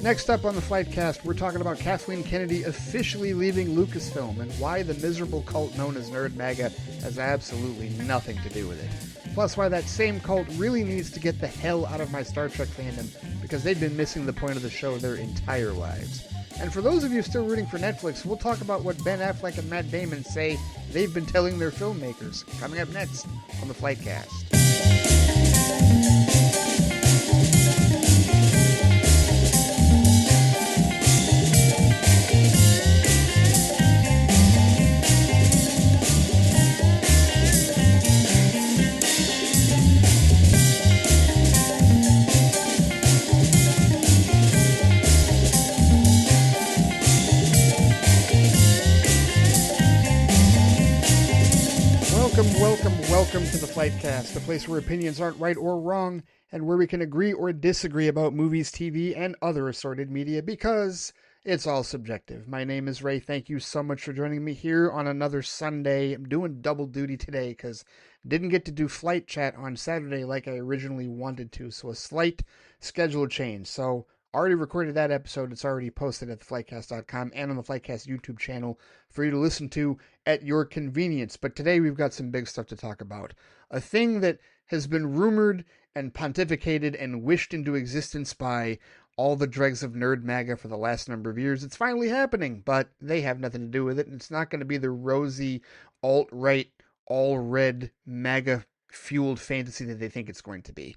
Next up on the FliteCast, we're talking about Kathleen Kennedy officially leaving Lucasfilm and why the miserable cult known as Nerd MAGA has absolutely nothing to do with it. Plus, why that same cult really needs to get the hell out of my Star Trek fandom because they've been missing the point of the show their entire lives. And for those of you still rooting for Netflix, we'll talk about what Ben Affleck and Matt Damon say they've been telling their filmmakers. Coming up next on the FliteCast. Welcome to the FliteCast, the place where opinions aren't right or wrong, and where we can agree or disagree about movies, TV, and other assorted media, because it's all subjective. My name is Ray. Thank you so much for joining me here on another Sunday. I'm doing double duty today, because didn't get to do Flight Chat on Saturday like I originally wanted to, so a slight schedule change. So, already recorded that episode. It's already posted at theflightcast.com and on the FliteCast YouTube channel for you to listen to at your convenience. But today we've got some big stuff to talk about. A thing that has been rumored and pontificated and wished into existence by all the dregs of Nerd MAGA for the last number of years. It's finally happening, but they have nothing to do with it. And it's not going to be the rosy, alt-right, all-red, MAGA-fueled fantasy that they think it's going to be.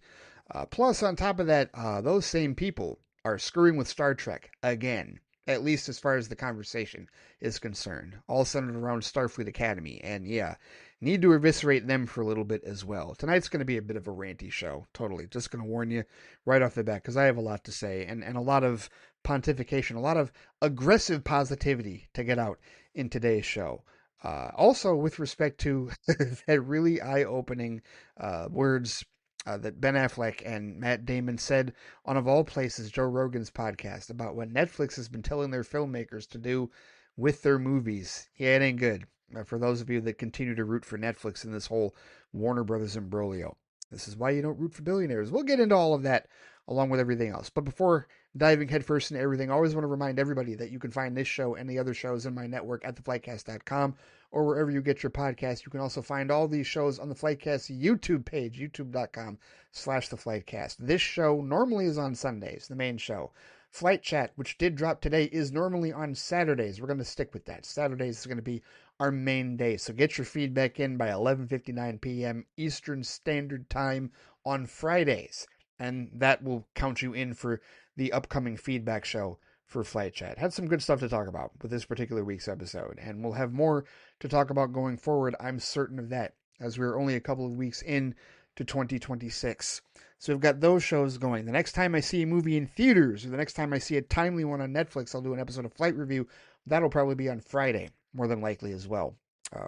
Plus, on top of that, those same people are screwing with Star Trek again, at least as far as the conversation is concerned, all centered around Starfleet Academy, and yeah, need to eviscerate them for a little bit as well. Tonight's going to be a bit of a ranty show, totally. Just going to warn you right off the bat, because I have a lot to say, and a lot of pontification, a lot of aggressive positivity to get out in today's show. Also, with respect to that really eye-opening words that Ben Affleck and Matt Damon said on, of all places, Joe Rogan's podcast about what Netflix has been telling their filmmakers to do with their movies. Yeah, it ain't good. For those of you that continue to root for Netflix in this whole Warner Brothers imbroglio. This is why you don't root for billionaires. We'll get into all of that along with everything else. But before diving headfirst into everything, I always want to remind everybody that you can find this show and the other shows in my network at theflightcast.com or wherever you get your podcast. You can also find all these shows on the FliteCast YouTube page, youtube.com/theflightcast. This show normally is on Sundays, the main show. Flight Chat, which did drop today, is normally on Saturdays. We're going to stick with that. Saturdays is going to be our main day. So get your feedback in by 11:59 p.m. Eastern Standard Time on Fridays. And that will count you in for the upcoming feedback show for Flight Chat. Had some good stuff to talk about with this particular week's episode. And we'll have more to talk about going forward. I'm certain of that, as we're only a couple of weeks in to 2026. So we've got those shows going. The next time I see a movie in theaters, or the next time I see a timely one on Netflix, I'll do an episode of Flight Review. That'll probably be on Friday, more than likely as well.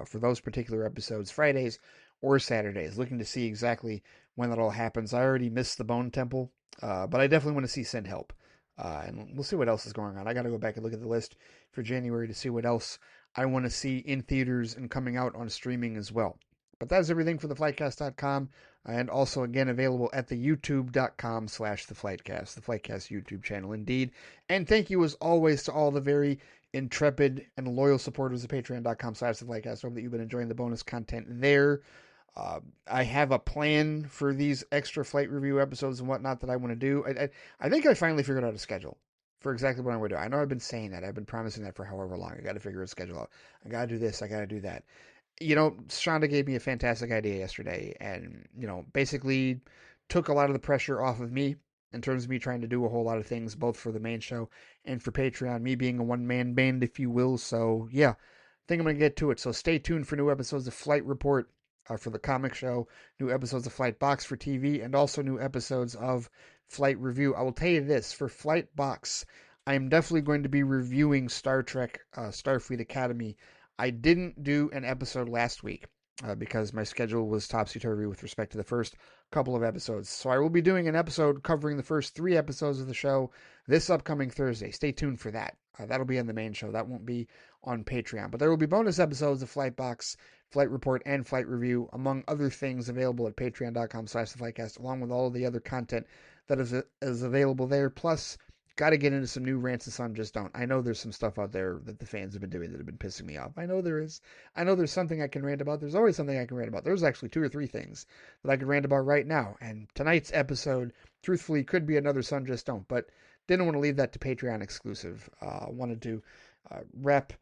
For those particular episodes, Fridays or Saturdays. Looking to see exactly when that all happens. I already missed the Bone Temple, but I definitely want to see Send Help. And we'll see what else is going on. I got to go back and look at the list for January to see what else I want to see in theaters and coming out on streaming as well. But that's everything for theflightcast.com, and also again available at the youtube.com/theflightcast, the FliteCast YouTube channel indeed. And thank you as always to all the very intrepid and loyal supporters of patreon.com/theflightcast. Hope that you've been enjoying the bonus content there. I have a plan for these extra flight review episodes and whatnot that I want to do. I think I finally figured out a schedule for exactly what I'm going to do. I know I've been saying that. I've been promising that for however long. I got to figure a schedule out. I got to do this. I got to do that. You know, Shonda gave me a fantastic idea yesterday and, basically took a lot of the pressure off of me in terms of me trying to do a whole lot of things, both for the main show and for Patreon, me being a one-man band, if you will. So, yeah, I think I'm going to get to it. So stay tuned for new episodes of Flight Report for the comic show, new episodes of Flight Box for TV, and also new episodes of Flight Review. I will tell you this, for Flight Box, I am definitely going to be reviewing Star Trek Starfleet Academy. I didn't do an episode last week because my schedule was topsy-turvy with respect to the first couple of episodes. So I will be doing an episode covering the first 3 episodes of the show this upcoming Thursday. Stay tuned for that. That'll be on the main show. That won't be on Patreon. But there will be bonus episodes of Flight Box, Flight Report, and Flight Review, among other things, available at patreon.com/theflightcast, along with all of the other content that is available there, plus got to get into some new rants and some just don't. I know there's some stuff out there that the fans have been doing that have been pissing me off. I know there is. I know there's something I can rant about. There's always something I can rant about. There's actually 2 or 3 things that I could rant about right now. And tonight's episode, truthfully, could be another Some Just Don't, but didn't want to leave that to Patreon exclusive. Wanted to rap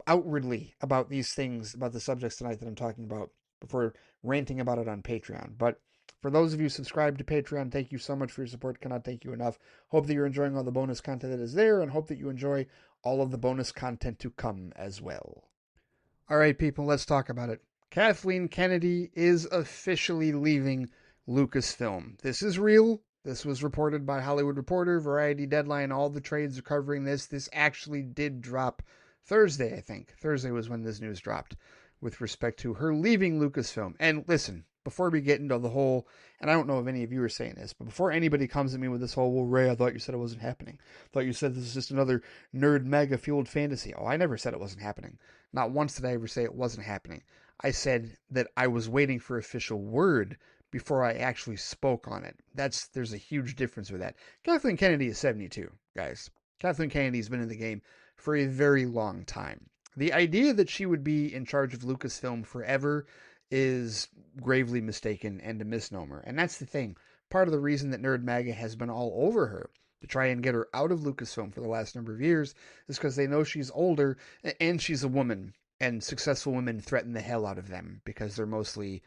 outwardly about these things, about the subjects tonight that I'm talking about before ranting about it on Patreon. But for those of you subscribed to Patreon, thank you so much for your support. Cannot thank you enough. Hope that you're enjoying all the bonus content that is there, and hope that you enjoy all of the bonus content to come as well. All right, people, let's talk about it. Kathleen Kennedy is officially leaving Lucasfilm. This is real. This was reported by Hollywood Reporter, Variety, Deadline. All the trades are covering this. This actually did drop Thursday, I think. Thursday was when this news dropped with respect to her leaving Lucasfilm. And listen, before we get into the whole, and I don't know if any of you are saying this, but before anybody comes at me with this whole, well, Ray, I thought you said it wasn't happening. I thought you said this is just another nerd mega fueled fantasy. Oh, I never said it wasn't happening. Not once did I ever say it wasn't happening. I said that I was waiting for official word before I actually spoke on it. There's a huge difference with that. Kathleen Kennedy is 72, guys. Kathleen Kennedy's been in the game for a very long time. The idea that she would be in charge of Lucasfilm forever is gravely mistaken and a misnomer. And that's the thing. Part of the reason that Nerd MAGA has been all over her to try and get her out of Lucasfilm for the last number of years is because they know she's older and she's a woman. And successful women threaten the hell out of them because they're mostly,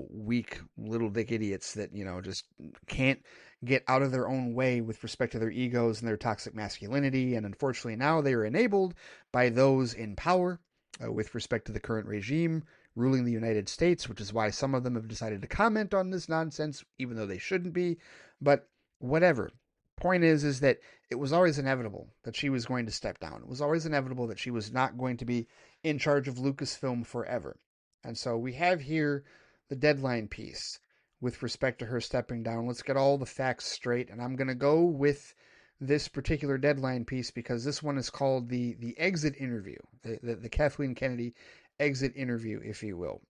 weak little dick idiots that, just can't get out of their own way with respect to their egos and their toxic masculinity. And unfortunately now they are enabled by those in power with respect to the current regime ruling the United States, which is why some of them have decided to comment on this nonsense, even though they shouldn't be. But whatever. Point is that it was always inevitable that she was going to step down. It was always inevitable that she was not going to be in charge of Lucasfilm forever. And so we have here the deadline piece with respect to her stepping down. Let's get all the facts straight. And I'm going to go with this particular deadline piece because this one is called the exit interview, the Kathleen Kennedy exit interview, if you will.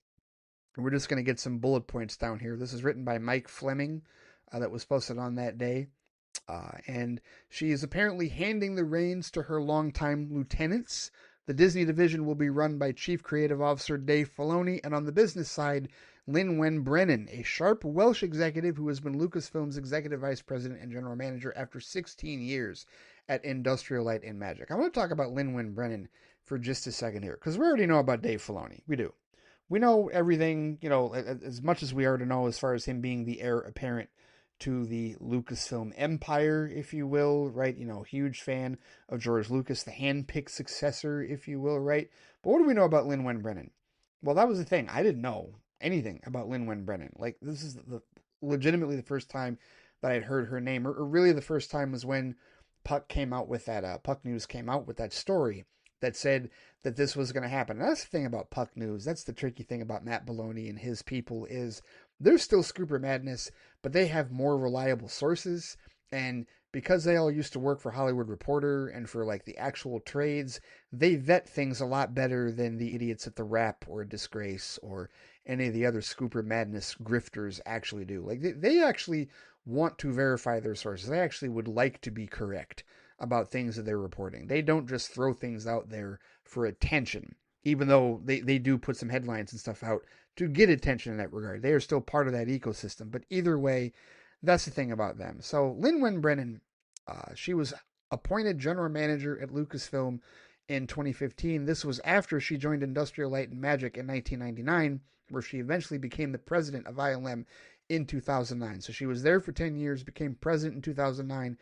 And we're just going to get some bullet points down here. This is written by Mike Fleming that was posted on that day. And she is apparently handing the reins to her longtime lieutenants. The Disney division will be run by Chief Creative Officer Dave Filoni, and on the business side, Lin-Wen Brennan, a sharp Welsh executive who has been Lucasfilm's executive vice president and general manager after 16 years at Industrial Light and Magic. I want to talk about Lin-Wen Brennan for just a second here, because we already know about Dave Filoni. We do. We know everything, as much as we already know as far as him being the heir apparent to the Lucasfilm empire, if you will, right? Huge fan of George Lucas, the hand-picked successor, if you will, right? But what do we know about Lin-Wen Brennan? Well, that was the thing. I didn't know anything about Lin-Wen Brennan. Like, this is legitimately the first time that I'd heard her name, or really the first time was when Puck News came out with that story that said that this was going to happen. And that's the thing about Puck News. That's the tricky thing about Matt Maloney and his people is they're still Scooper Madness, but they have more reliable sources. And because they all used to work for Hollywood Reporter and for like the actual trades, they vet things a lot better than the idiots at the Wrap or Disgrace or any of the other Scooper Madness grifters actually do. Like they actually want to verify their sources. They actually would like to be correct about things that they're reporting. They don't just throw things out there for attention, even though they do put some headlines and stuff out to get attention in that regard. They are still part of that ecosystem. But either way, that's the thing about them. So Lin-Wen Brennan, she was appointed general manager at Lucasfilm in 2015. This was after she joined Industrial Light and Magic in 1999, where she eventually became the president of ILM in 2009. So she was there for 10 years, became president in 2009,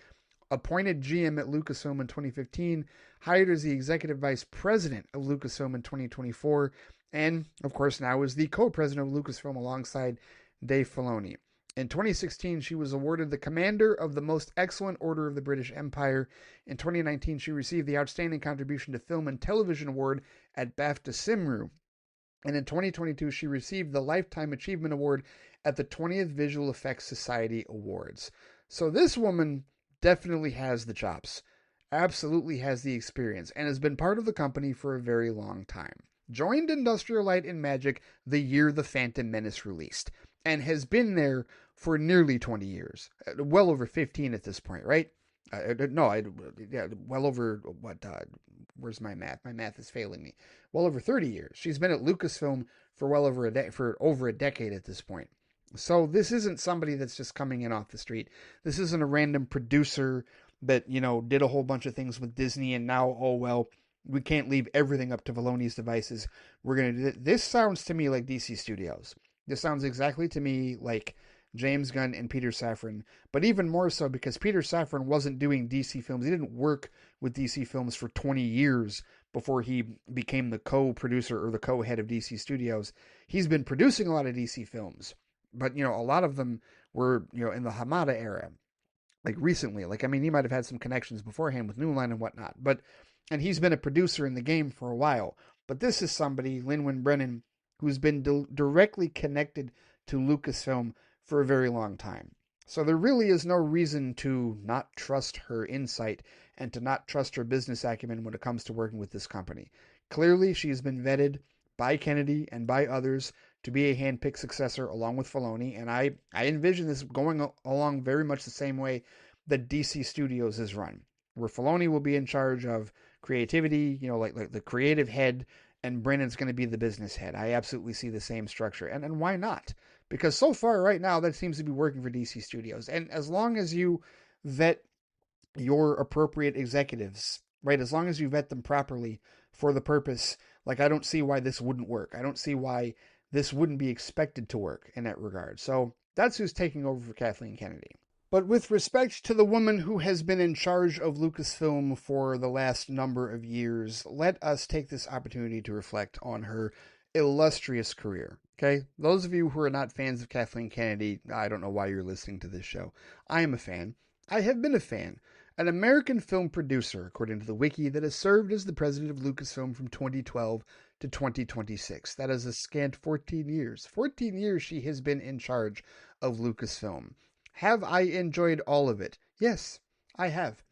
appointed GM at Lucasfilm in 2015, hired as the executive vice president of Lucasfilm in 2024, and, of course, now is the co-president of Lucasfilm alongside Dave Filoni. In 2016, she was awarded the Commander of the Most Excellent Order of the British Empire. In 2019, she received the Outstanding Contribution to Film and Television Award at BAFTA Cymru. And in 2022, she received the Lifetime Achievement Award at the 20th Visual Effects Society Awards. So this woman definitely has the chops, absolutely has the experience, and has been part of the company for a very long time. Joined Industrial Light and Magic the year The Phantom Menace released. and has been there for nearly 20 years, well over 15 at this point, right? No, yeah, well over what? Where's my math? My math is failing me. Well over 30 years. She's been at Lucasfilm for well over for over a decade at this point. So this isn't somebody that's just coming in off the street. This isn't a random producer that did a whole bunch of things with Disney and now, oh well, we can't leave everything up to Filoni's devices. We're gonna do this. Sounds to me like DC Studios. This sounds exactly to me like James Gunn and Peter Safran, but even more so because Peter Safran wasn't doing DC films. He didn't work with DC films for 20 years before he became the co-producer or the co-head of DC Studios. He's been producing a lot of DC films, but a lot of them were in the Hamada era, like recently. Like, I mean, he might have had some connections beforehand with New Line and whatnot, and he's been a producer in the game for a while. But this is somebody, Lin-Win Brennan, who's been directly connected to Lucasfilm for a very long time. So there really is no reason to not trust her insight and to not trust her business acumen when it comes to working with this company. Clearly, she's been vetted by Kennedy and by others to be a hand-picked successor along with Filoni, and I envision this going along very much the same way that DC Studios is run, where Filoni will be in charge of creativity, like the creative head, and Brennan's going to be the business head. I absolutely see the same structure, and why not? Because so far right now that seems to be working for DC Studios, and as long as you vet your appropriate executives, right, as long as you vet them properly for the purpose, like, I don't see why this wouldn't work. I don't see why this wouldn't be expected to work in that regard. So that's who's taking over for Kathleen Kennedy. But with respect to the woman who has been in charge of Lucasfilm for the last number of years, let us take this opportunity to reflect on her illustrious career. Okay? Those of you who are not fans of Kathleen Kennedy, I don't know why you're listening to this show. I am a fan. I have been a fan. An American film producer, according to the wiki, that has served as the president of Lucasfilm from 2012 to 2026. That is a scant 14 years. 14 years she has been in charge of Lucasfilm. Have I enjoyed all of it? Yes, I have.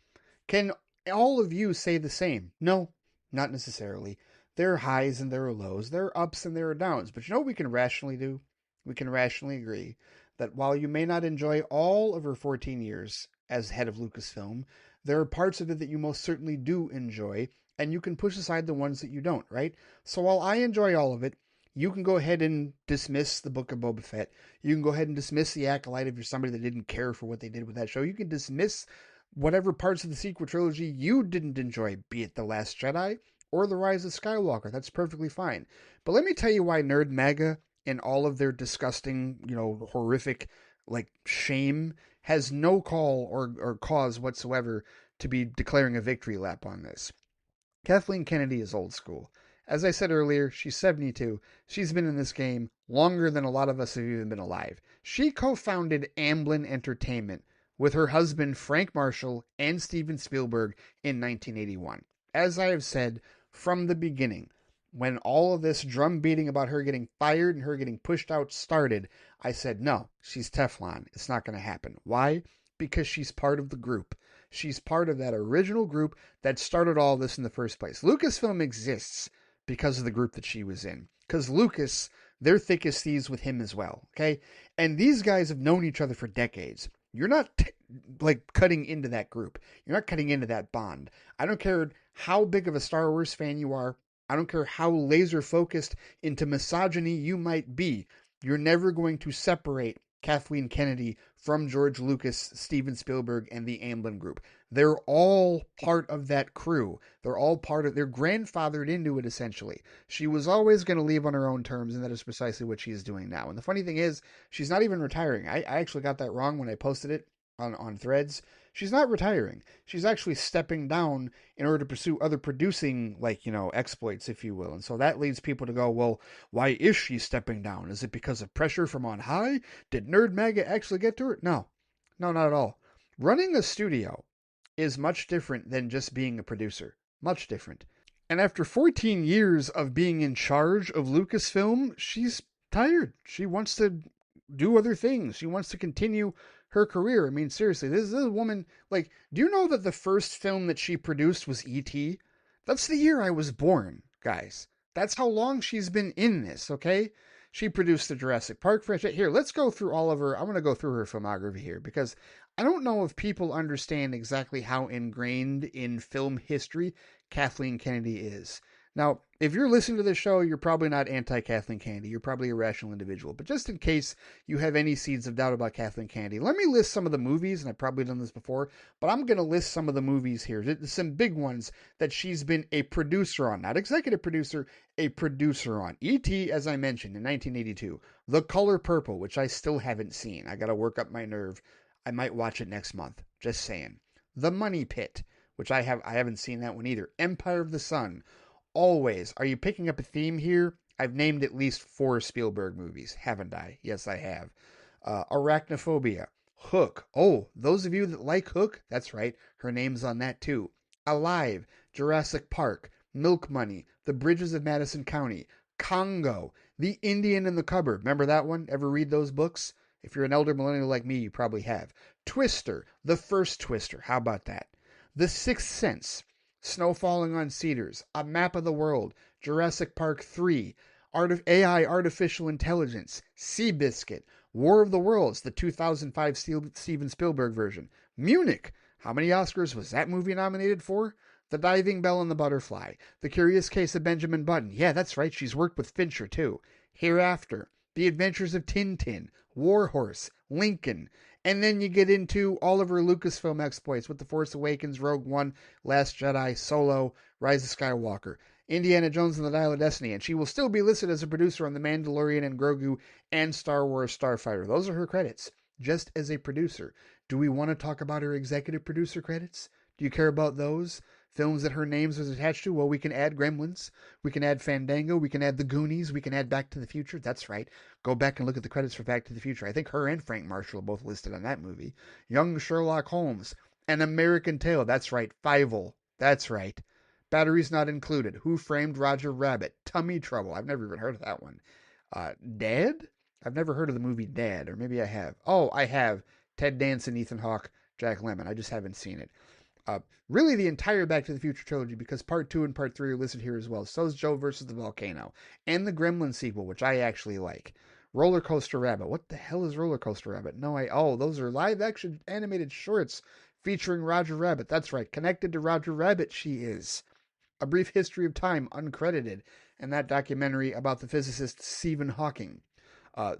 Can all of you say the same? No, not necessarily. There are highs and there are lows. There are ups and there are downs. But you know what we can rationally do? We can rationally agree that while you may not enjoy all of her 14 years as head of Lucasfilm, there are parts of it that you most certainly do enjoy, and you can push aside the ones that you don't, right? So while I enjoy all of it, you can go ahead and dismiss the Book of Boba Fett. You can go ahead and dismiss the Acolyte if you're somebody that didn't care for what they did with that show. You can dismiss whatever parts of the sequel trilogy you didn't enjoy, be it The Last Jedi or The Rise of Skywalker. That's perfectly fine. But let me tell you why Nerd MAGA and all of their disgusting, horrific, shame has no call or cause whatsoever to be declaring a victory lap on this. Kathleen Kennedy is old school. As I said earlier, she's 72. She's been in this game longer than a lot of us have even been alive. She co-founded Amblin Entertainment with her husband Frank Marshall and Steven Spielberg in 1981. As I have said from the beginning, when all of this drum beating about her getting fired and her getting pushed out started, I said, no, she's Teflon. It's not going to happen. Why? Because she's part of the group. She's part of that original group that started all this in the first place. Lucasfilm exists because of the group that she was in. Because Lucas, they're thick as thieves with him as well, okay? And these guys have known each other for decades. You're not, cutting into that group. You're not cutting into that bond. I don't care how big of a Star Wars fan you are. I don't care how laser focused into misogyny you might be. You're never going to separate Kathleen Kennedy from George Lucas, Steven Spielberg, and the Amblin Group. They're all part of that crew. They're grandfathered into it, essentially. She was always going to leave on her own terms, and that is precisely what she's doing now. And the funny thing is, she's not even retiring. I actually got that wrong when I posted it on Threads. She's not retiring. She's actually stepping down in order to pursue other producing, exploits, if you will. And so that leads people to go, well, why is she stepping down? Is it because of pressure from on high? Did Nerd MAGA actually get to her? No, not at all. Running a studio is much different than just being a producer. Much different. And after 14 years of being in charge of Lucasfilm, she's tired. She wants to do other things. She wants to continue her career. I mean, seriously, this is a woman, do you know that the first film that she produced was E.T.? That's the year I was born, guys. That's how long she's been in this, okay? She produced the Jurassic Park franchise. Here, let's go through all of her. I want to go through her filmography here because I don't know if people understand exactly how ingrained in film history Kathleen Kennedy is. Now, if you're listening to this show, you're probably not anti-Kathleen Kennedy. You're probably a rational individual. But just in case you have any seeds of doubt about Kathleen Kennedy, let me list some of the movies, and I've probably done this before, but I'm going to list some of the movies here. Some big ones that she's been a producer on. Not executive producer, a producer on. E.T., as I mentioned, in 1982. The Color Purple, which I still haven't seen. I got to work up my nerve. I might watch it next month. Just saying. The Money Pit, which I haven't seen that one either. Empire of the Sun. Always. Are you picking up a theme here? I've named at least 4 Spielberg movies, haven't I? Yes, I have. Arachnophobia. Hook. Oh, those of you that like Hook, that's right. Her name's on that too. Alive. Jurassic Park. Milk Money. The Bridges of Madison County. Congo. The Indian in the Cupboard. Remember that one? Ever read those books? If you're an elder millennial like me, you probably have. Twister. The first Twister. How about that? The Sixth Sense. Snow Falling on Cedars, A Map of the World, Jurassic Park 3, AI Artificial Intelligence, Seabiscuit, War of the Worlds, the 2005 Steven Spielberg version, Munich. How many Oscars was that movie nominated for? The Diving Bell and the Butterfly, The Curious Case of Benjamin Button. Yeah, that's right, she's worked with Fincher too. Hereafter, The Adventures of Tintin, Warhorse, Lincoln. And then you get into all of her Lucasfilm exploits with The Force Awakens, Rogue One, Last Jedi, Solo, Rise of Skywalker, Indiana Jones and the Dial of Destiny, and she will still be listed as a producer on The Mandalorian and Grogu and Star Wars Starfighter. Those are her credits, just as a producer. Do we want to talk about her executive producer credits? Do you care about those? Films that her names was attached to? Well, we can add Gremlins, we can add Fandango, we can add The Goonies, we can add Back to the Future. That's right. Go back and look at the credits for Back to the Future. I think her and Frank Marshall are both listed on that movie. Young Sherlock Holmes, An American Tale. That's right. Fievel. That's right. Batteries Not Included. Who Framed Roger Rabbit? Tummy Trouble. I've never even heard of that one. Dad? I've never heard of the movie Dad, or maybe I have. Oh, I have. Ted Danson, Ethan Hawke, Jack Lemmon. I just haven't seen it. Really the entire Back to the Future trilogy, because Part 2 and Part 3 are listed here as well. So is Joe versus the Volcano. And the Gremlin sequel, which I actually like. Roller Coaster Rabbit. What the hell is Roller Coaster Rabbit? Those are live-action animated shorts featuring Roger Rabbit. That's right. Connected to Roger Rabbit, she is. A Brief History of Time, uncredited. And that documentary about the physicist Stephen Hawking.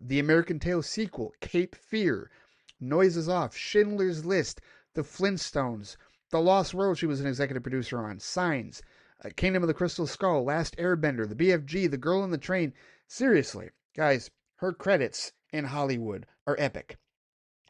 The American Tail sequel, Cape Fear. Noises Off, Schindler's List, The Flintstones, The Lost World she was an executive producer on, Signs, Kingdom of the Crystal Skull, Last Airbender, The BFG, The Girl in the Train. Seriously, guys, her credits in Hollywood are epic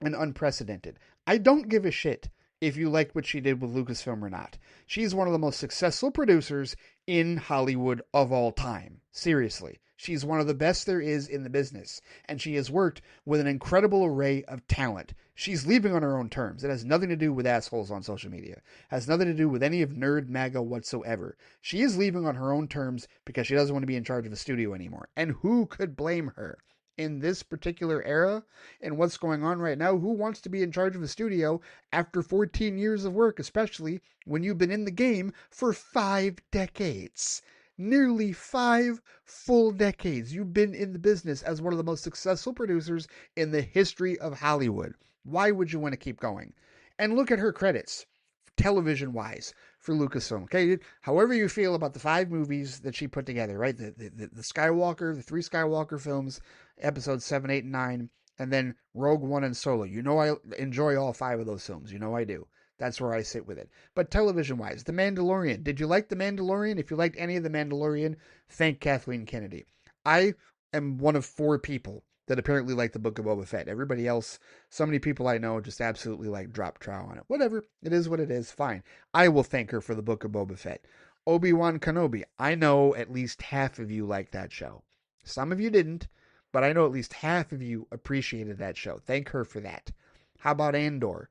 and unprecedented. I don't give a shit if you like what she did with Lucasfilm or not. She's one of the most successful producers in Hollywood of all time. Seriously. She's one of the best there is in the business, and she has worked with an incredible array of talent. She's leaving on her own terms. It has nothing to do with assholes on social media. It has nothing to do with any of Nerd MAGA whatsoever. She is leaving on her own terms because she doesn't want to be in charge of a studio anymore. And who could blame her? In this particular era, and what's going on right now, who wants to be in charge of a studio after 14 years of work, especially when you've been in the game for 5 decades? Nearly 5 full decades you've been in the business as one of the most successful producers in the history of Hollywood. Why would you want to keep going? And look at her credits, television-wise, for Lucasfilm. Okay, however you feel about the 5 movies that she put together, right? The Skywalker, the 3 Skywalker films, episodes 7, 8, and 9, and then Rogue One and Solo. You know I enjoy all 5 of those films. You know I do. That's where I sit with it. But television-wise, The Mandalorian. Did you like The Mandalorian? If you liked any of The Mandalorian, thank Kathleen Kennedy. I am one of 4 people that apparently like the Book of Boba Fett. Everybody else, so many people I know just absolutely like drop trow on it. Whatever. It is what it is. Fine. I will thank her for the Book of Boba Fett. Obi-Wan Kenobi. I know at least half of you like that show. Some of you didn't, but I know at least half of you appreciated that show. Thank her for that. How about Andor?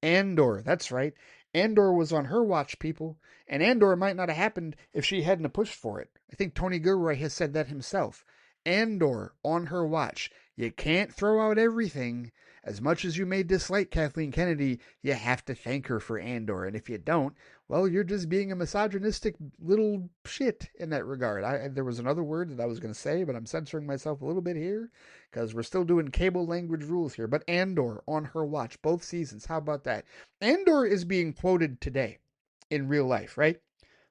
Andor, that's right. Andor was on her watch, people. And Andor might not have happened if she hadn't pushed for it. I think Tony Gilroy has said that himself. Andor on her watch. You can't throw out everything. as much as you may dislike Kathleen Kennedy, you have to thank her for Andor. And if you don't, well, you're just being a misogynistic little shit in that regard. There was another word that I was going to say, but I'm censoring myself a little bit here because we're still doing cable language rules here. But Andor on her watch, both seasons. How about that? Andor is being quoted today in real life, right?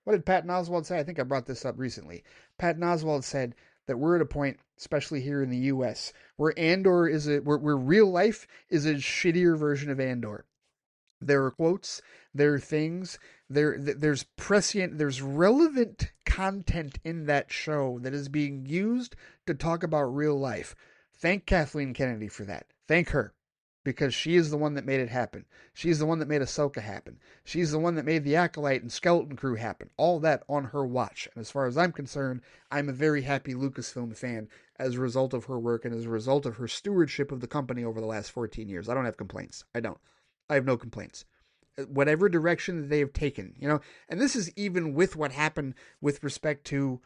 What did Patton Oswalt say? I think I brought this up recently. Patton Oswalt said that we're at a point, especially here in the U.S., where Andor is where real life is a shittier version of Andor. There are quotes, there are things, there's prescient, there's relevant content in that show that is being used to talk about real life. Thank Kathleen Kennedy for that. Thank her. Because she is the one that made it happen. She's the one that made Ahsoka happen. She's the one that made the Acolyte and Skeleton Crew happen. All that on her watch. And as far as I'm concerned, I'm a very happy Lucasfilm fan as a result of her work and as a result of her stewardship of the company over the last 14 years. I don't have complaints. I don't. I have no complaints. Whatever direction that they have taken, and this is even with what happened with respect to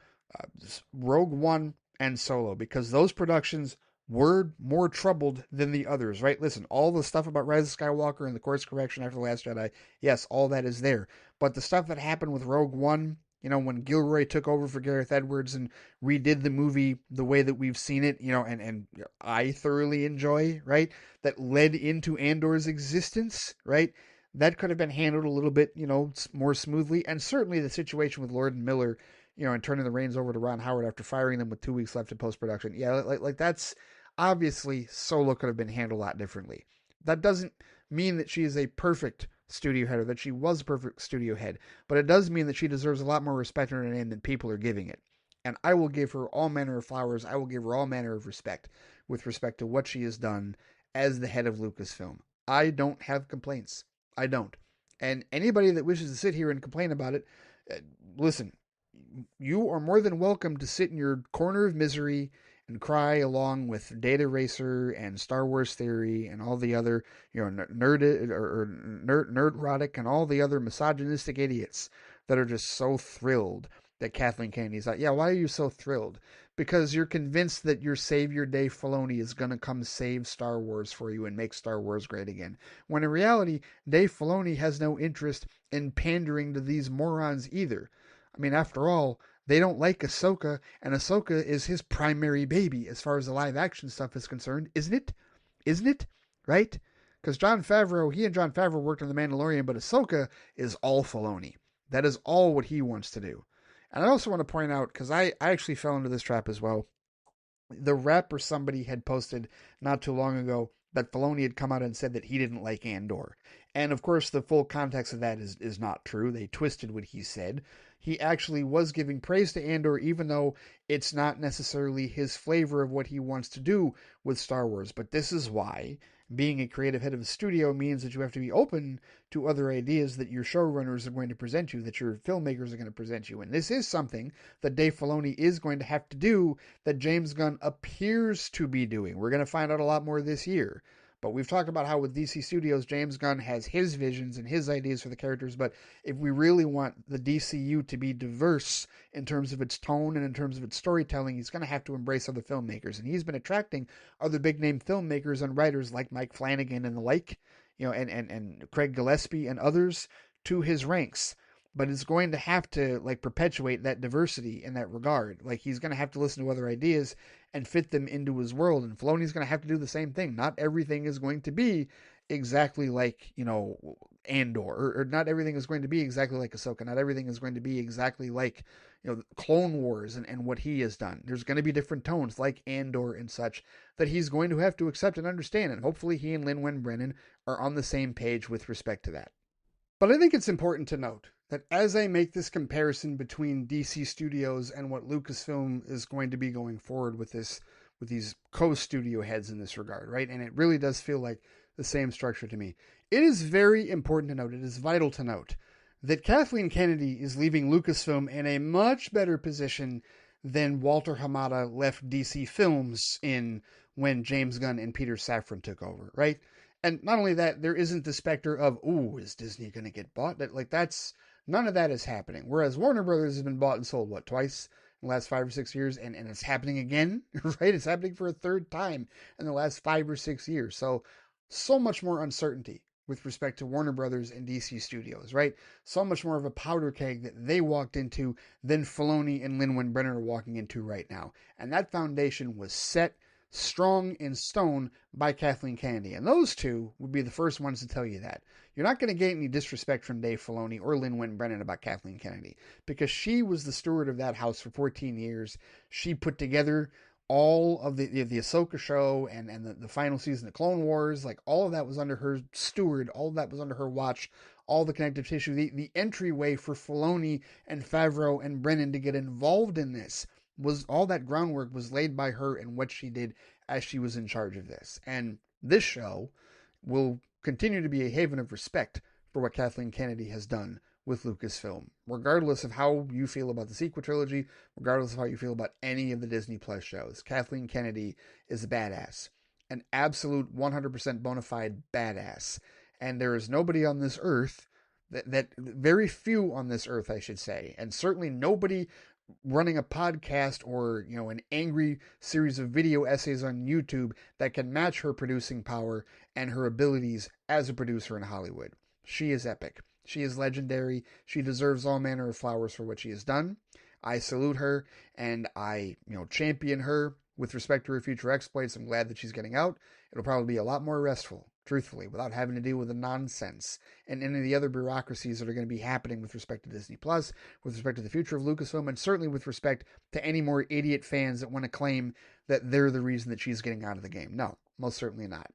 Rogue One and Solo, because those productions were more troubled than the others, right? Listen, all the stuff about Rise of Skywalker and the course correction after The Last Jedi, yes, all that is there. But the stuff that happened with Rogue One, when Gilroy took over for Gareth Edwards and redid the movie the way that we've seen it, and I thoroughly enjoy, right? That led into Andor's existence, right? That could have been handled a little bit, more smoothly. And certainly the situation with Lord and Miller, and turning the reins over to Ron Howard after firing them with 2 weeks left in post-production. Yeah, like that's obviously Solo could have been handled a lot differently. That doesn't mean that she is a perfect studio head or that she was a perfect studio head, but it does mean that she deserves a lot more respect in her name than people are giving it. And I will give her all manner of flowers. I will give her all manner of respect with respect to what she has done as the head of Lucasfilm. I don't have complaints. I don't. And anybody that wishes to sit here and complain about it, listen, you are more than welcome to sit in your corner of misery and cry along with Data Racer and Star Wars Theory and all the other, nerdrotic and all the other misogynistic idiots that are just so thrilled that Kathleen Kennedy's like, yeah, why are you so thrilled? Because you're convinced that your savior Dave Filoni is going to come save Star Wars for you and make Star Wars great again. When in reality, Dave Filoni has no interest in pandering to these morons either. I mean, after all, they don't like Ahsoka, and Ahsoka is his primary baby as far as the live action stuff is concerned, isn't it? Isn't it? Right? Because he and Jon Favreau worked on The Mandalorian, but Ahsoka is all Filoni. That is all what he wants to do. And I also want to point out, because I actually fell into this trap as well, the rep or somebody had posted not too long ago that Filoni had come out and said that he didn't like Andor. And of course, the full context of that is not true. They twisted what he said. He actually was giving praise to Andor, even though it's not necessarily his flavor of what he wants to do with Star Wars. But this is why being a creative head of a studio means that you have to be open to other ideas that your showrunners are going to present you, that your filmmakers are going to present you. And this is something that Dave Filoni is going to have to do that James Gunn appears to be doing. We're going to find out a lot more this year. But we've talked about how with DC Studios, James Gunn has his visions and his ideas for the characters. But if we really want the DCU to be diverse in terms of its tone and in terms of its storytelling, he's going to have to embrace other filmmakers. And he's been attracting other big name filmmakers and writers like Mike Flanagan and the like, and Craig Gillespie and others to his ranks. But it's going to have to perpetuate that diversity in that regard. He's going to have to listen to other ideas and fit them into his world. And Filoni's going to have to do the same thing. Not everything is going to be exactly like, Andor, or not everything is going to be exactly like Ahsoka. Not everything is going to be exactly like, Clone Wars and what he has done. There's going to be different tones like Andor and such that he's going to have to accept and understand. And hopefully he and Lin-Wen Brennan are on the same page with respect to that. But I think it's important to note that as I make this comparison between DC Studios and what Lucasfilm is going to be going forward with these co-studio heads in this regard, right? And it really does feel like the same structure to me. It is very important to note, it is vital to note, that Kathleen Kennedy is leaving Lucasfilm in a much better position than Walter Hamada left DC Films in when James Gunn and Peter Safran took over, right? And not only that, there isn't the specter of, ooh, is Disney going to get bought? None of that is happening. Whereas Warner Brothers has been bought and sold, twice in the last 5 or 6 years? And it's happening again, right? It's happening for a third time in the last 5 or 6 years. So so much more uncertainty with respect to Warner Brothers and DC Studios, right? So much more of a powder keg that they walked into than Filoni and Lin-Manuel Brennan are walking into right now. And that foundation was set strong in stone by Kathleen Kennedy. And those two would be the first ones to tell you that. You're not going to get any disrespect from Dave Filoni or Lin-Manuel Brennan about Kathleen Kennedy because she was the steward of that house for 14 years. She put together all of the Ahsoka show and the final season of Clone Wars, like all of that was under her steward, all of that was under her watch, all the connective tissue, the entryway for Filoni and Favreau and Brennan to get involved in this was all that groundwork was laid by her and what she did as she was in charge of this. And this show will continue to be a haven of respect for what Kathleen Kennedy has done with Lucasfilm, regardless of how you feel about the sequel trilogy, regardless of how you feel about any of the Disney Plus shows. Kathleen Kennedy is a badass, an absolute 100% bona fide badass. And there is nobody on this earth that very few on this earth, I should say, and certainly nobody running a podcast or an angry series of video essays on YouTube that can match her producing power and her abilities as a producer in Hollywood. She is epic. She is legendary. She deserves all manner of flowers for what she has done. I salute her and I champion her with respect to her future exploits. I'm glad that she's getting out. It'll probably be a lot more restful, truthfully, without having to deal with the nonsense and any of the other bureaucracies that are going to be happening with respect to Disney Plus, with respect to the future of Lucasfilm, and certainly with respect to any more idiot fans that want to claim that they're the reason that she's getting out of the game. No, most certainly not.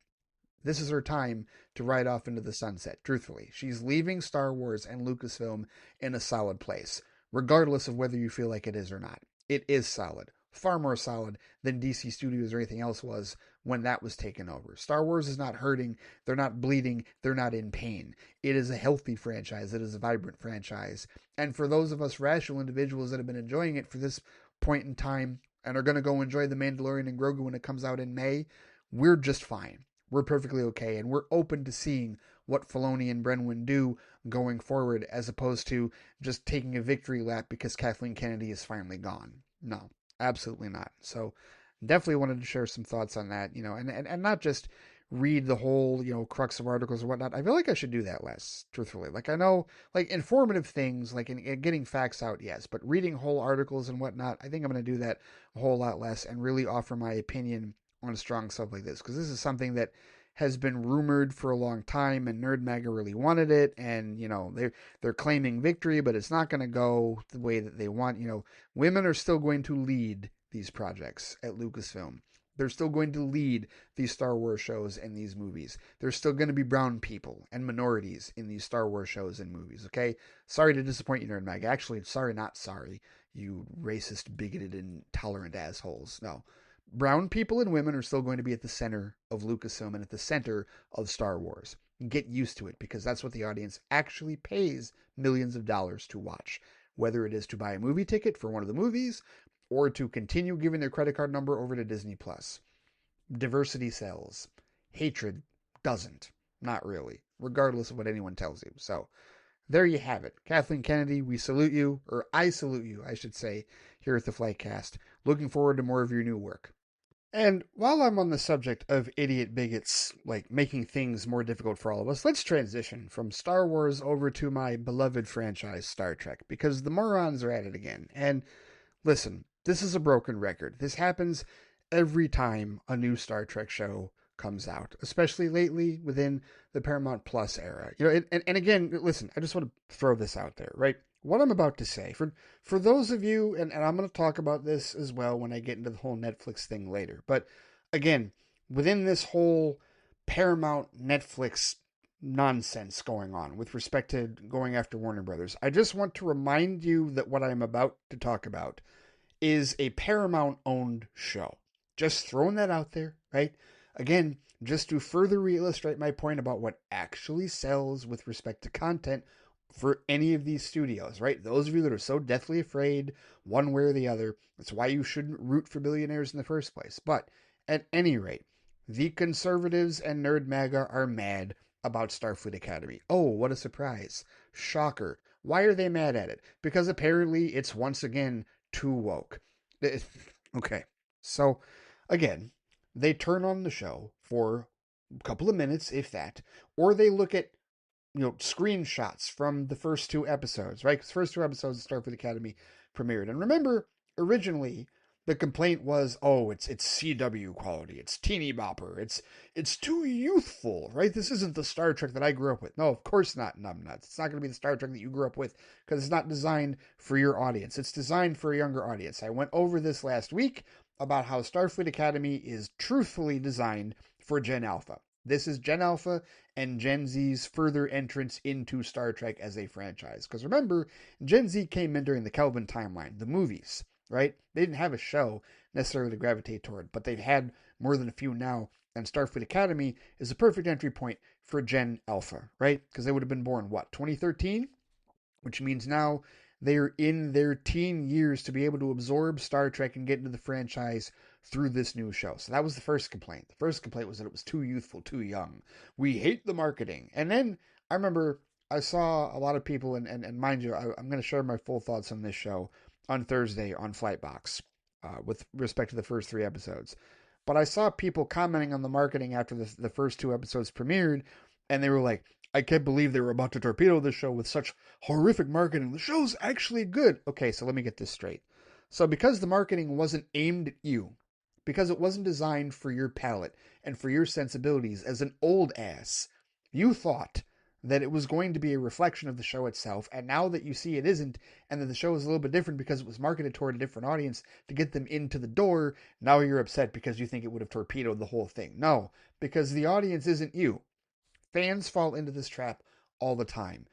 This is her time to ride off into the sunset, truthfully. She's leaving Star Wars and Lucasfilm in a solid place, regardless of whether you feel like it is or not. It is solid. Far more solid than DC Studios or anything else was when that was taken over. Star Wars is not hurting. They're not bleeding. They're not in pain. It is a healthy franchise. It is a vibrant franchise. And for those of us rational individuals that have been enjoying it for this point in time and are going to go enjoy The Mandalorian and Grogu when it comes out in May, we're just fine. We're perfectly okay, and we're open to seeing what Filoni and Brennan do going forward, as opposed to just taking a victory lap because Kathleen Kennedy is finally gone. No, absolutely not. So definitely wanted to share some thoughts on that, and not just read the whole, crux of articles or whatnot. I feel like I should do that less, truthfully. Like, I know, like, informative things, like in getting facts out, yes, but reading whole articles and whatnot, I think I'm going to do that a whole lot less and really offer my opinion on strong stuff like this, because this is something that has been rumored for a long time, and Nerd Maga really wanted it, and they're claiming victory, but it's not going to go the way that they want. Women are still going to lead these projects at Lucasfilm. They're still going to lead these Star Wars shows and these movies. There's still going to be brown people and minorities in these Star Wars shows and movies, okay? Sorry to disappoint you, Nerd Mag. Actually, sorry, not sorry, you racist, bigoted, intolerant assholes. No. Brown people and women are still going to be at the center of Lucasfilm and at the center of Star Wars. Get used to it, because that's what the audience actually pays millions of dollars to watch. Whether it is to buy a movie ticket for one of the movies or to continue giving their credit card number over to Disney Plus. Diversity sells. Hatred doesn't. Not really, regardless of what anyone tells you. So there you have it. Kathleen Kennedy, we salute you, or I salute you, I should say, here at the FliteCast. Looking forward to more of your new work. And while I'm on the subject of idiot bigots, like making things more difficult for all of us, let's transition from Star Wars over to my beloved franchise, Star Trek, because the morons are at it again. And listen, this is a broken record. This happens every time a new Star Trek show comes out, especially lately within the Paramount Plus era. And again, listen, I just want to throw this out there, right? What I'm about to say, for those of you, and I'm going to talk about this as well when I get into the whole Netflix thing later, but again, within this whole Paramount Netflix nonsense going on with respect to going after Warner Brothers, I just want to remind you that what I'm about to talk about is a Paramount-owned show. Just throwing that out there, right? Again, just to further illustrate my point about what actually sells with respect to content for any of these studios, right? Those of you that are so deathly afraid one way or the other, that's why you shouldn't root for billionaires in the first place. But at any rate, the conservatives and Nerd MAGA are mad about Starfleet Academy. Oh, what a surprise. Shocker. Why are they mad at it? Because apparently it's once again too woke. Okay, so again, they turn on the show for a couple of minutes, if that, or they look at screenshots from the first two episodes, right? Because the first two episodes of Starfleet Academy premiered. And remember, originally the complaint was, oh, it's CW quality, it's teeny bopper, it's too youthful, right? This isn't the Star Trek that I grew up with. No, of course not, numbnuts. It's not going to be the Star Trek that you grew up with because it's not designed for your audience. It's designed for a younger audience. I went over this last week about how Starfleet Academy is truthfully designed for Gen Alpha. This is Gen Alpha and Gen Z's further entrance into Star Trek as a franchise. Because remember, Gen Z came in during the Kelvin timeline, the movies, right? They didn't have a show necessarily to gravitate toward, but they've had more than a few now. And Starfleet Academy is a perfect entry point for Gen Alpha, right? Because they would have been born, 2013? Which means now they're in their teen years to be able to absorb Star Trek and get into the franchise through this new show. So that was the first complaint. The first complaint was that it was too youthful, too young. We hate the marketing. And then I remember I saw a lot of people, and mind you, I'm going to share my full thoughts on this show on Thursday on Flightbox with respect to the first three episodes. But I saw people commenting on the marketing after the first two episodes premiered, and they were like, I can't believe they were about to torpedo this show with such horrific marketing. The show's actually good. Okay, so let me get this straight. So because the marketing wasn't aimed at you, because it wasn't designed for your palate and for your sensibilities as an old ass, you thought that it was going to be a reflection of the show itself, and now that you see it isn't, and that the show is a little bit different because it was marketed toward a different audience to get them into the door, now you're upset because you think it would have torpedoed the whole thing. No, because the audience isn't you. Fans fall into this trap all the time.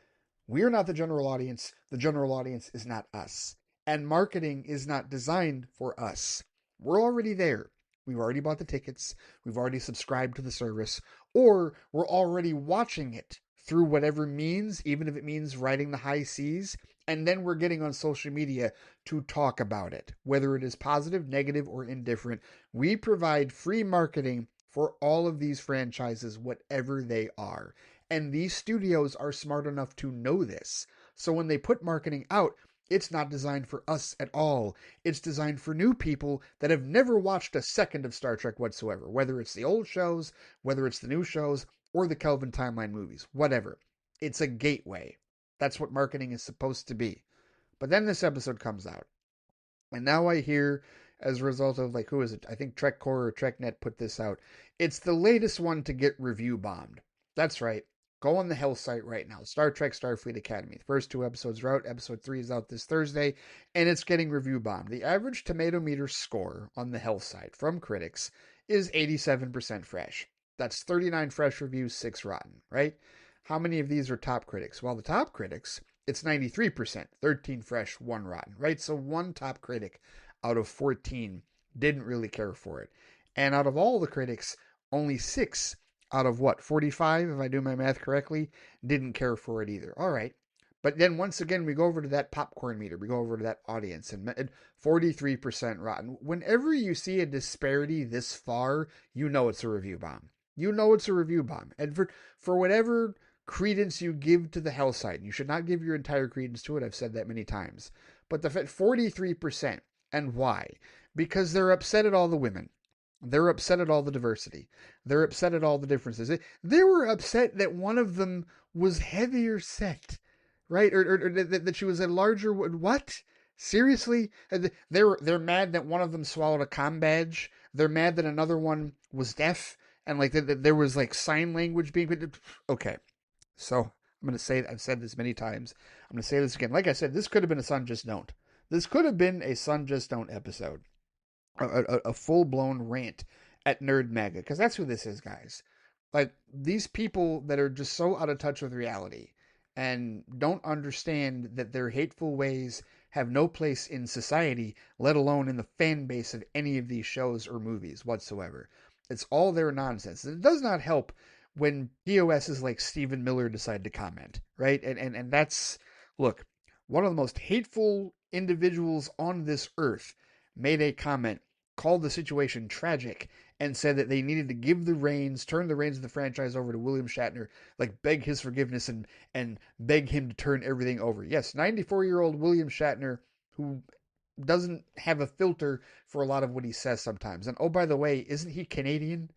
We're not the general audience. The general audience is not us. And marketing is not designed for us. We're already there. We've already bought the tickets. We've already subscribed to the service. Or we're already watching it through whatever means, even if it means riding the high seas. And then we're getting on social media to talk about it, whether it is positive, negative, or indifferent. We provide free marketing for all of these franchises, whatever they are. And these studios are smart enough to know this. So when they put marketing out, it's not designed for us at all. It's designed for new people that have never watched a second of Star Trek whatsoever, whether it's the old shows, whether it's the new shows, or the Kelvin timeline movies, whatever. It's a gateway. That's what marketing is supposed to be. But then this episode comes out. And now I hear, as a result of, who is it? I think TrekCore or TrekNet put this out. It's the latest one to get review bombed. That's right. Go on the Hell site right now. Star Trek Starfleet Academy. The first two episodes are out. Episode 3 is out this Thursday, and it's getting review bombed. The average tomato meter score on the Hell site from critics is 87% fresh. That's 39 fresh reviews, 6 rotten, right? How many of these are top critics? Well, the top critics, it's 93%, 13 fresh, 1 rotten, right? So one top critic out of 14 didn't really care for it. And out of all the critics, only 6 out of 45, if I do my math correctly, didn't care for it either. All right. But then once again, we go over to that popcorn meter. We go over to that audience, and 43% rotten. Whenever you see a disparity this far, you know it's a review bomb. You know it's a review bomb. And for whatever credence you give to the Hell site, and you should not give your entire credence to it, I've said that many times, but the 43%, and why? Because they're upset at all the women. They're upset at all the diversity. They're upset at all the differences. They were upset that one of them was heavier set, right? Or that she was a larger, what? Seriously? They're mad that one of them swallowed a comm badge. They're mad that another one was deaf, and that there was sign language being. Okay, so I'm going to say, I've said this many times. I'm going to say this again. Like I said, this could have been a Sun Just Don't. This could have been a Sun Just Don't episode. A full-blown rant at Nerd Mega, because that's who this is, guys. These people that are just so out of touch with reality and don't understand that their hateful ways have no place in society, let alone in the fan base of any of these shows or movies whatsoever. It's all their nonsense. And it does not help when POSs like Stephen Miller decide to comment, right? And that's, look, one of the most hateful individuals on this earth made a comment, called the situation tragic, and said that they needed to turn the reins of the franchise over to William Shatner, beg his forgiveness and beg him to turn everything over. Yes, 94-year-old William Shatner, who doesn't have a filter for a lot of what he says sometimes. And oh, by the way, isn't he Canadian?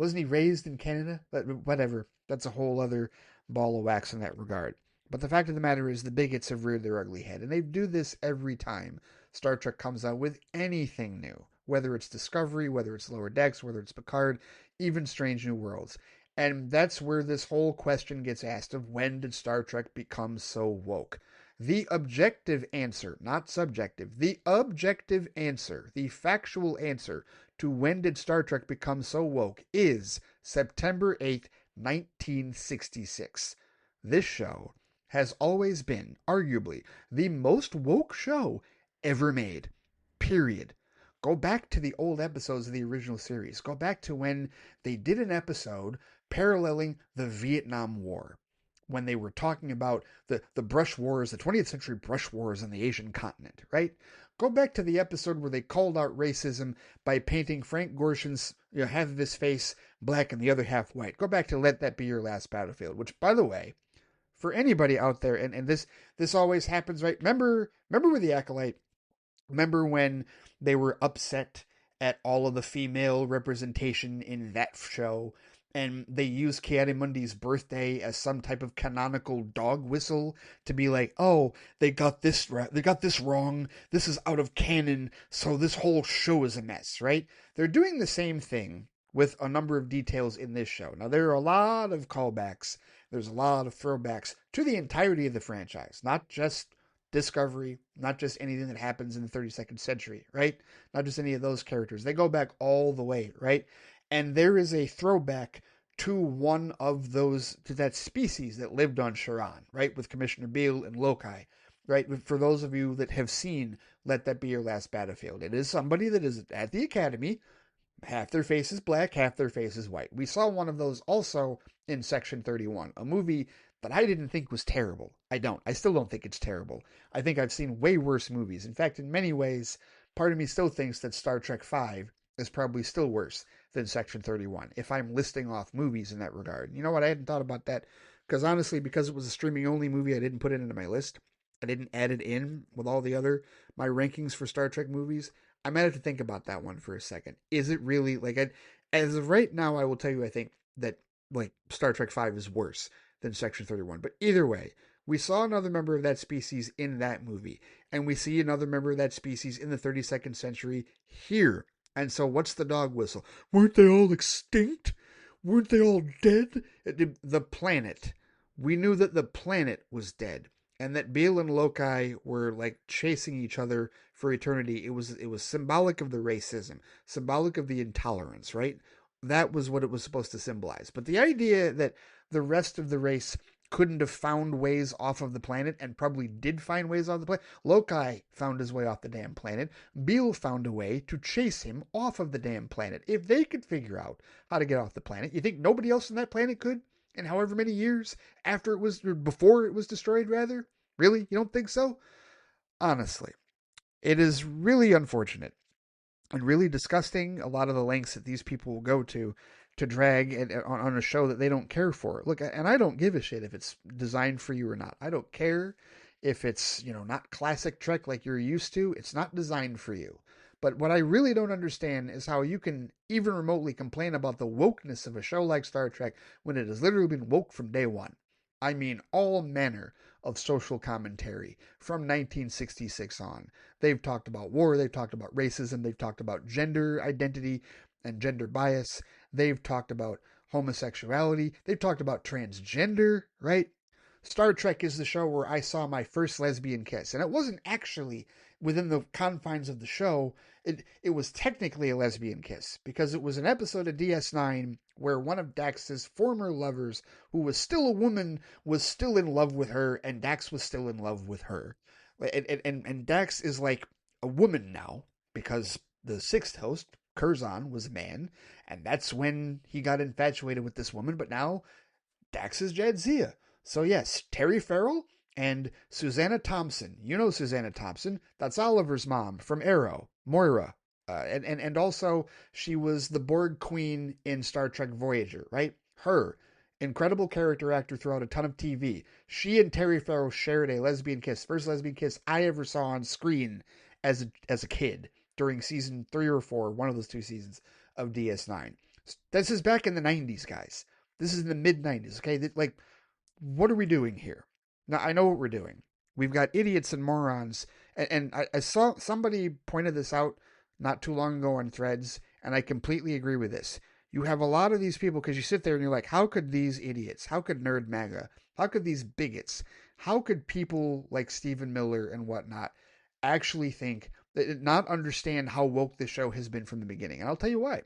Wasn't he raised in Canada? But whatever. That's a whole other ball of wax in that regard. But the fact of the matter is the bigots have reared their ugly head, and they do this every time Star Trek comes out with anything new, whether it's Discovery, whether it's Lower Decks, whether it's Picard, even Strange New Worlds. And that's where this whole question gets asked of when did Star Trek become so woke? The objective answer, not subjective, the objective answer, the factual answer to when did Star Trek become so woke is September 8th, 1966. This show has always been, arguably, the most woke show ever made. Period. Go back to the old episodes of the original series. Go back to when they did an episode paralleling the Vietnam War, when they were talking about the brush wars, the 20th century brush wars on the Asian continent, right? Go back to the episode where they called out racism by painting Frank Gorshin's, half of his face black and the other half white. Go back to Let That Be Your Last Battlefield, which, by the way, for anybody out there, and this always happens, right? Remember with the Acolyte, remember when they were upset at all of the female representation in that show, and they used Ki-Adi-Mundi's birthday as some type of canonical dog whistle to be like, oh, they got this wrong, this is out of canon, so this whole show is a mess, right? They're doing the same thing with a number of details in this show. Now, there are a lot of callbacks, there's a lot of throwbacks to the entirety of the franchise, not just Discovery, not just anything that happens in the 32nd century, right? Not just any of those characters. They go back all the way, right? And there is a throwback to one of those, to that species that lived on Sharon, right? With Commissioner Beale and Lokai, right? For those of you that have seen Let That Be Your Last Battlefield, it is somebody that is at the Academy. Half their face is black, half their face is white. We saw one of those also in Section 31, a movie that I didn't think was terrible. I still don't think it's terrible. I think I've seen way worse movies. In fact, in many ways, part of me still thinks that Star Trek V is probably still worse than Section 31, if I'm listing off movies in that regard. You know what? I hadn't thought about that, because honestly, because it was a streaming-only movie, I didn't put it into my list. I didn't add it in with all the other, my rankings for Star Trek movies. I might have to think about that one for a second. Is it really, as of right now, I will tell you, I think that, Star Trek V is worse than Section 31. But either way, we saw another member of that species in that movie, and we see another member of that species in the 32nd century here. And so what's the dog whistle? Weren't they all extinct? Weren't they all dead? The planet. We knew that the planet was dead, and that Beale and Lokai were chasing each other for eternity. It was symbolic of the racism, symbolic of the intolerance, right? That was what it was supposed to symbolize. But the idea that the rest of the race couldn't have found ways off of the planet, and probably did find ways off the planet. Lokai found his way off the damn planet. Beale found a way to chase him off of the damn planet. If they could figure out how to get off the planet, you think nobody else on that planet could? In however many years after it was, or before it was destroyed, rather? Really? You don't think so? Honestly, it is really unfortunate and really disgusting, a lot of the lengths that these people will go to drag it on a show that they don't care for. Look, and I don't give a shit if it's designed for you or not. I don't care if it's, not classic Trek like you're used to. It's not designed for you. But what I really don't understand is how you can even remotely complain about the wokeness of a show like Star Trek when it has literally been woke from day one. I mean, all manner of social commentary from 1966 on. They've talked about war, they've talked about racism, they've talked about gender identity and gender bias, they've talked about homosexuality, they've talked about transgender, right? Star Trek is the show where I saw my first lesbian kiss, and it wasn't actually within the confines of the show. It was technically a lesbian kiss, because it was an episode of DS9 where one of Dax's former lovers, who was still a woman, was still in love with her, and Dax was still in love with her. And Dax is like a woman now, because the sixth host, Curzon, was a man, and that's when he got infatuated with this woman, but now Dax is Jadzia. So yes, Terry Farrell and Susanna Thompson. You know Susanna Thompson. That's Oliver's mom from Arrow, Moira. And also she was the Borg Queen in Star Trek Voyager, right? Her. Incredible character actor throughout a ton of TV. She and Terry Farrell shared a lesbian kiss. First lesbian kiss I ever saw on screen as a kid during season 3 or 4, one of those two seasons of DS9. This is back in the 90s, guys. This is in the mid 90s, okay? Like, what are we doing here? Now, I know what we're doing. We've got idiots and morons. And I saw somebody pointed this out not too long ago on Threads, and I completely agree with this. You have a lot of these people because you sit there and you're like, how could these idiots, how could Nerd MAGA, how could these bigots, how could people like Stephen Miller and whatnot actually think, not understand how woke this show has been from the beginning? And I'll tell you why.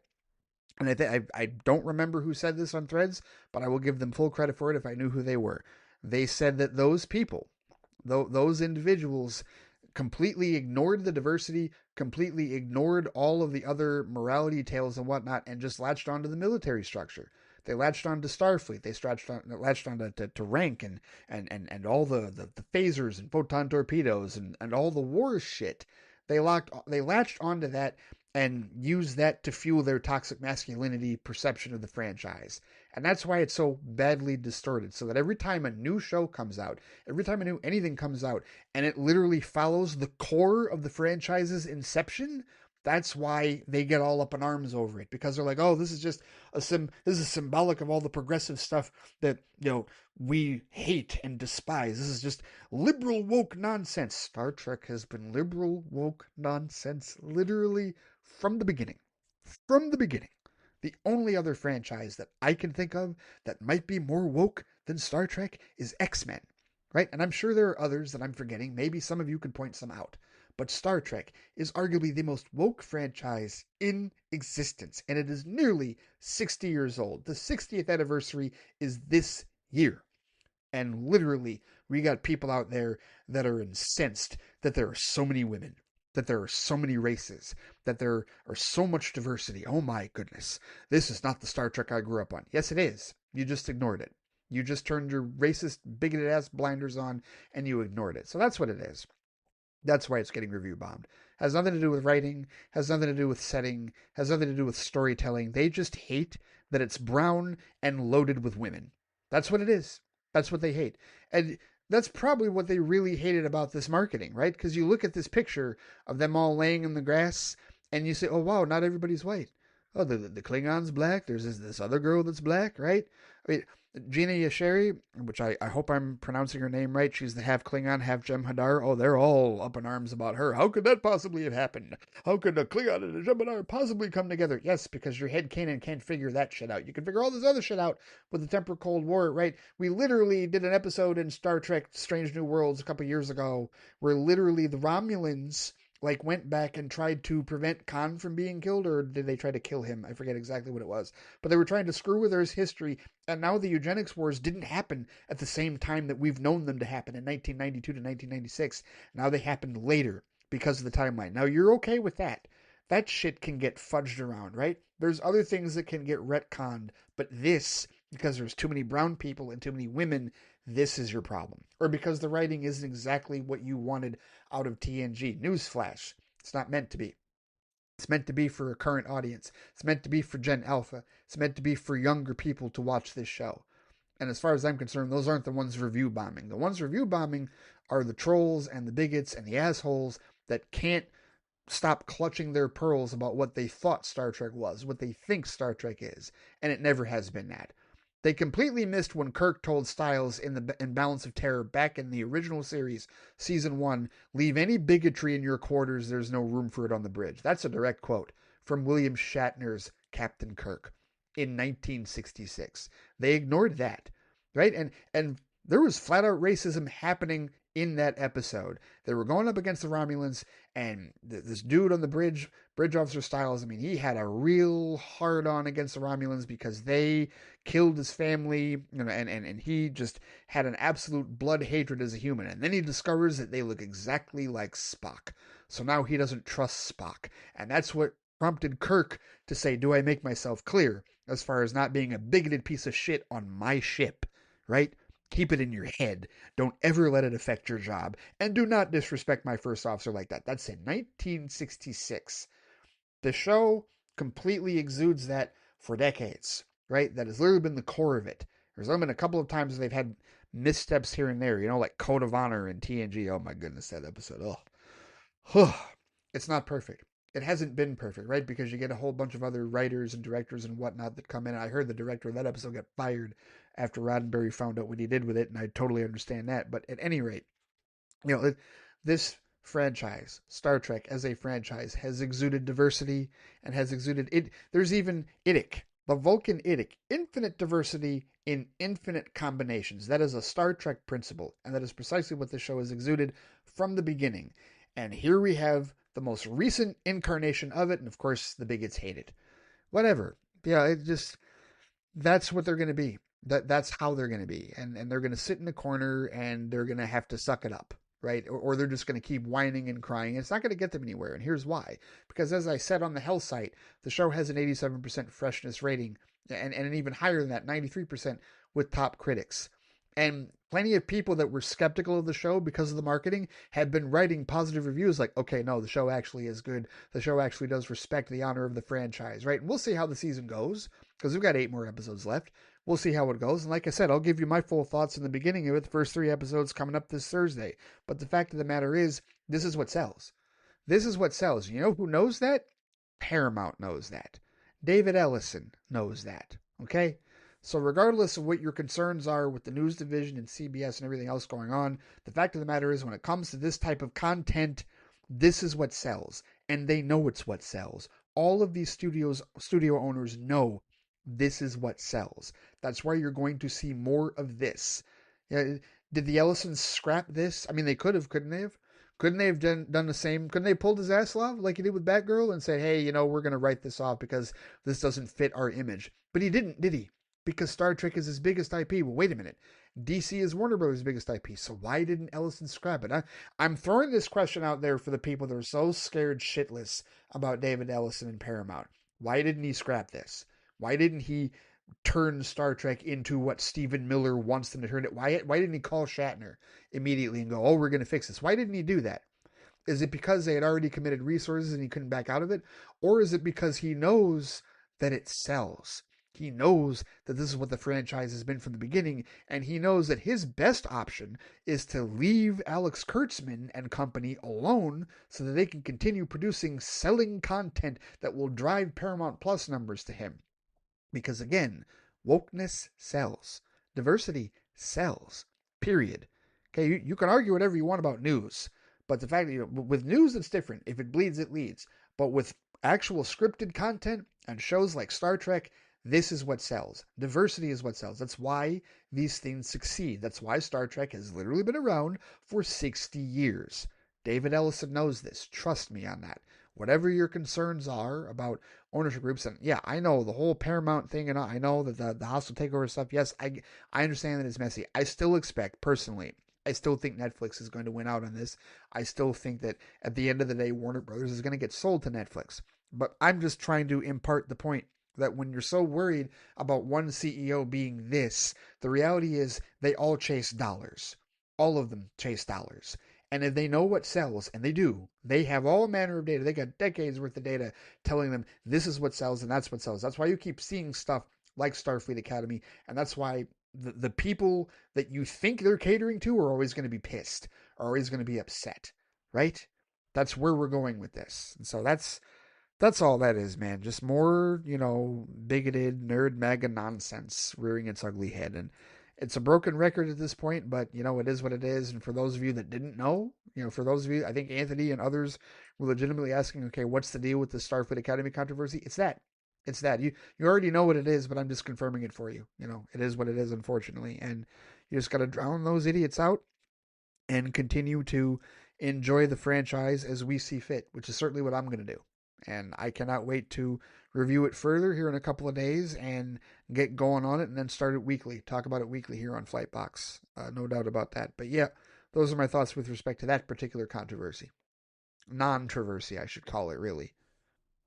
And I don't remember who said this on Threads, but I will give them full credit for it if I knew who they were. They said that those people, those individuals, completely ignored the diversity, completely ignored all of the other morality tales and whatnot, and just latched onto the military structure. They latched onto Starfleet. They latched on to rank and all the phasers and photon torpedoes and all the war shit. They latched onto that and use that to fuel their toxic masculinity perception of the franchise. And that's why it's so badly distorted. So that every time a new show comes out, every time a new anything comes out, and it literally follows the core of the franchise's inception, that's why they get all up in arms over it, because they're like, oh, this is just this is symbolic of all the progressive stuff that, we hate and despise. This is just liberal woke nonsense. Star Trek has been liberal woke nonsense literally from the beginning. From the beginning. The only other franchise that I can think of that might be more woke than Star Trek is X-Men, right? And I'm sure there are others that I'm forgetting. Maybe some of you could point some out. But Star Trek is arguably the most woke franchise in existence, and it is nearly 60 years old. The 60th anniversary is this year. And literally, we got people out there that are incensed that there are so many women, that there are so many races, that there are so much diversity. Oh my goodness. This is not the Star Trek I grew up on. Yes, it is. You just ignored it. You just turned your racist, bigoted ass blinders on and you ignored it. So that's what it is. That's why it's getting review bombed. Has nothing to do with writing, has nothing to do with setting, has nothing to do with storytelling. They just hate that it's brown and loaded with women. That's what it is. That's what they hate. And that's probably what they really hated about this marketing, right? Because you look at this picture of them all laying in the grass and you say, oh, wow, not everybody's white. Oh, the Klingon's black. There's this other girl that's black, right? I mean, Gina Yashari, which I hope I'm pronouncing her name right. She's the half Klingon, half Jem'Hadar. Oh, they're all up in arms about her. How could that possibly have happened? How could a Klingon and a Jem'Hadar possibly come together? Yes, because your head can't figure that shit out. You can figure all this other shit out with the Temper Cold War, right? We literally did an episode in Star Trek Strange New Worlds a couple years ago where literally the Romulans went back and tried to prevent Khan from being killed, or did they try to kill him? I forget exactly what it was. But they were trying to screw with Earth's history, and now the eugenics wars didn't happen at the same time that we've known them to happen in 1992 to 1996. Now they happened later because of the timeline. Now you're okay with that. That shit can get fudged around, right? There's other things that can get retconned, but this, because there's too many brown people and too many women, this is your problem. Or because the writing isn't exactly what you wanted out of TNG. Newsflash, it's not meant to be. It's meant to be for a current audience. It's meant to be for Gen Alpha. It's meant to be for younger people to watch this show. And as far as I'm concerned, those aren't the ones review bombing. The ones review bombing are the trolls and the bigots and the assholes that can't stop clutching their pearls about what they thought Star Trek was, what they think Star Trek is. And it never has been that. They completely missed when Kirk told Styles in Balance of Terror back in the original series, Season 1, leave any bigotry in your quarters, there's no room for it on the bridge. That's a direct quote from William Shatner's Captain Kirk in 1966. They ignored that, right? And there was flat out racism happening in that episode. They were going up against the Romulans, and this dude on the bridge officer Styles, I mean, he had a real hard on against the Romulans because they killed his family, and he just had an absolute blood hatred as a human. And then he discovers that they look exactly like Spock. So now he doesn't trust Spock. And that's what prompted Kirk to say, do I make myself clear as far as not being a bigoted piece of shit on my ship, right? Keep it in your head. Don't ever let it affect your job. And do not disrespect my first officer like that. That's in 1966. The show completely exudes that for decades, right? That has literally been the core of it. There's only been a couple of times they've had missteps here and there, like Code of Honor and TNG. Oh my goodness, that episode. Oh, it's not perfect. it hasn't been perfect, right? Because you get a whole bunch of other writers and directors and whatnot that come in. I heard the director of that episode got fired after Roddenberry found out what he did with it, and I totally understand that. But at any rate, this franchise, Star Trek as a franchise, has exuded diversity and has exuded it. There's even Idic, the Vulcan Idic, infinite diversity in infinite combinations. That is a Star Trek principle, and that is precisely what the show has exuded from the beginning. And here we have the most recent incarnation of it, and of course the bigots hate it. Whatever. Yeah, it just that's what they're going to be. That's how they're going to be, and they're going to sit in the corner and they're going to have to suck it up, right? Or they're just going to keep whining and crying. It's not going to get them anywhere, and here's why. Because as I said on the Hell site, the show has an 87% freshness rating, and an even higher than that, 93% with top critics. And plenty of people that were skeptical of the show because of the marketing have been writing positive reviews like, okay, no, the show actually is good. The show actually does respect the honor of the franchise, right? And we'll see how the season goes because we've got 8 more episodes left. We'll see how it goes. And like I said, I'll give you my full thoughts in the beginning of it, the first 3 episodes coming up this Thursday. But the fact of the matter is, this is what sells. This is what sells. You know who knows that? Paramount knows that. David Ellison knows that. Okay? So regardless of what your concerns are with the news division and CBS and everything else going on, the fact of the matter is when it comes to this type of content, this is what sells. And they know it's what sells. All of these studio owners know this is what sells. That's why you're going to see more of this. Yeah, did the Ellisons scrap this? I mean, they could have, couldn't they have? Couldn't they have done the same? Couldn't they have pulled his ass off like he did with Batgirl and say, hey, we're going to write this off because this doesn't fit our image? But he didn't, did he? Because Star Trek is his biggest IP. Well, wait a minute. DC is Warner Bros.' biggest IP. So why didn't Ellison scrap it? I'm throwing this question out there for the people that are so scared shitless about David Ellison and Paramount. Why didn't he scrap this? Why didn't he turn Star Trek into what Stephen Miller wants them to turn it? Why didn't he call Shatner immediately and go, oh, we're going to fix this? Why didn't he do that? Is it because they had already committed resources and he couldn't back out of it? Or is it because he knows that it sells? He knows that this is what the franchise has been from the beginning, and he knows that his best option is to leave Alex Kurtzman and company alone so that they can continue producing selling content that will drive Paramount Plus numbers to him. Because again, wokeness sells. Diversity sells. Period. Okay, you can argue whatever you want about news, but the fact that, with news, it's different. If it bleeds, it leads. But with actual scripted content and shows like Star Trek, this is what sells. Diversity is what sells. That's why these things succeed. That's why Star Trek has literally been around for 60 years. David Ellison knows this. Trust me on that. Whatever your concerns are about ownership groups, and yeah, I know the whole Paramount thing, and I know that the hostile takeover stuff, yes, I understand that it's messy. I still expect, personally, I still think Netflix is going to win out on this. I still think that at the end of the day, Warner Brothers is going to get sold to Netflix. But I'm just trying to impart the point that when you're so worried about one CEO being this, the reality is they all chase dollars. All of them chase dollars. And if they know what sells, and they do, they have all manner of data. They got decades worth of data telling them this is what sells and that's what sells. That's why you keep seeing stuff like Starfleet Academy. And that's why the people that you think they're catering to are always going to be pissed, are always going to be upset, right? That's where we're going with this. And so that's all that is, man. Just more, bigoted nerd MAGA nonsense rearing its ugly head. And it's a broken record at this point, but, it is what it is. And for those of you that didn't know, for those of you, I think Anthony and others were legitimately asking, okay, what's the deal with the Starfleet Academy controversy? It's that. It's that. You already know what it is, but I'm just confirming it for you. It is what it is, unfortunately. And you just got to drown those idiots out and continue to enjoy the franchise as we see fit, which is certainly what I'm going to do. And I cannot wait to review it further here in a couple of days and get going on it and then start it weekly. Talk about it weekly here on Flightbox. No doubt about that. But yeah, those are my thoughts with respect to that particular controversy. Non-traversy, I should call it, really.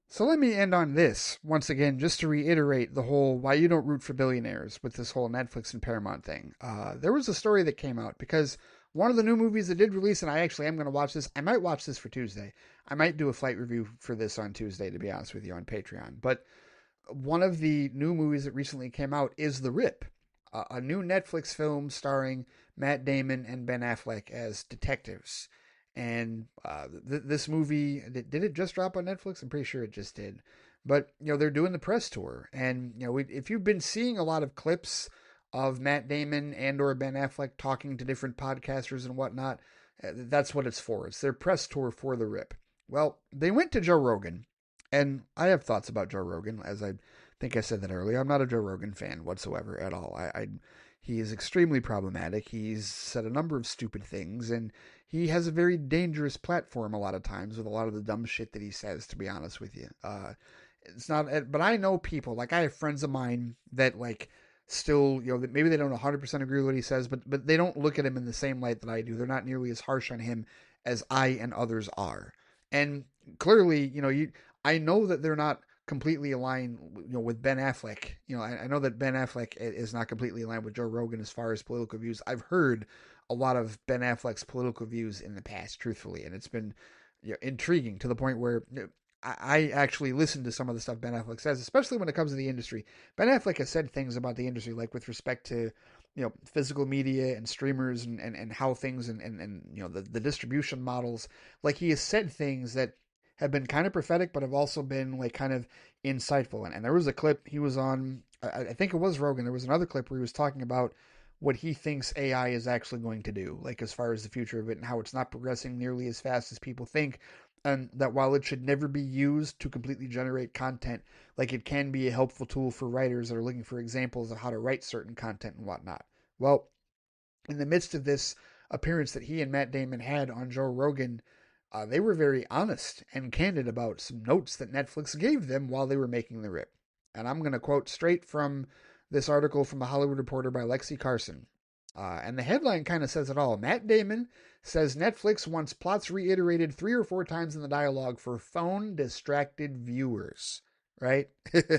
So let me end on this, once again, just to reiterate the whole why you don't root for billionaires with this whole Netflix and Paramount thing. There was a story that came out because one of the new movies that did release, and I actually am going to watch this. I might watch this for Tuesday. I might do a flight review for this on Tuesday, to be honest with you, on Patreon. But one of the new movies that recently came out is The Rip, a new Netflix film starring Matt Damon and Ben Affleck as detectives. And this movie, did it just drop on Netflix? I'm pretty sure it just did. But, they're doing the press tour. And, if you've been seeing a lot of clips of Matt Damon and or Ben Affleck talking to different podcasters and whatnot, that's what it's for. It's their press tour for The Rip. Well, they went to Joe Rogan. And I have thoughts about Joe Rogan, as I think I said that earlier. I'm not a Joe Rogan fan whatsoever at all. He is extremely problematic. He's said a number of stupid things, and he has a very dangerous platform a lot of times with a lot of the dumb shit that he says, to be honest with you. It's not, but I know people, like I have friends of mine that like still, maybe they don't 100% agree with what he says, but they don't look at him in the same light that I do. They're not nearly as harsh on him as I and others are. And clearly, I know that they're not completely aligned, with Ben Affleck. I know that Ben Affleck is not completely aligned with Joe Rogan as far as political views. I've heard a lot of Ben Affleck's political views in the past, truthfully, and it's been intriguing to the point where I actually listen to some of the stuff Ben Affleck says, especially when it comes to the industry. Ben Affleck has said things about the industry, like with respect to physical media and streamers and how things and the distribution models. Like he has said things that have been kind of prophetic, but have also been like kind of insightful. And there was a clip he was on, I think it was Rogan. There was another clip where he was talking about what he thinks AI is actually going to do, like as far as the future of it and how it's not progressing nearly as fast as people think. And that while it should never be used to completely generate content, like it can be a helpful tool for writers that are looking for examples of how to write certain content and whatnot. Well, in the midst of this appearance that he and Matt Damon had on Joe Rogan, they were very honest and candid about some notes that Netflix gave them while they were making The Rip. And I'm going to quote straight from this article from The Hollywood Reporter by Lexi Carson. And the headline kind of says it all. Matt Damon says Netflix wants plots reiterated 3 or 4 times in the dialogue for phone-distracted viewers. Right?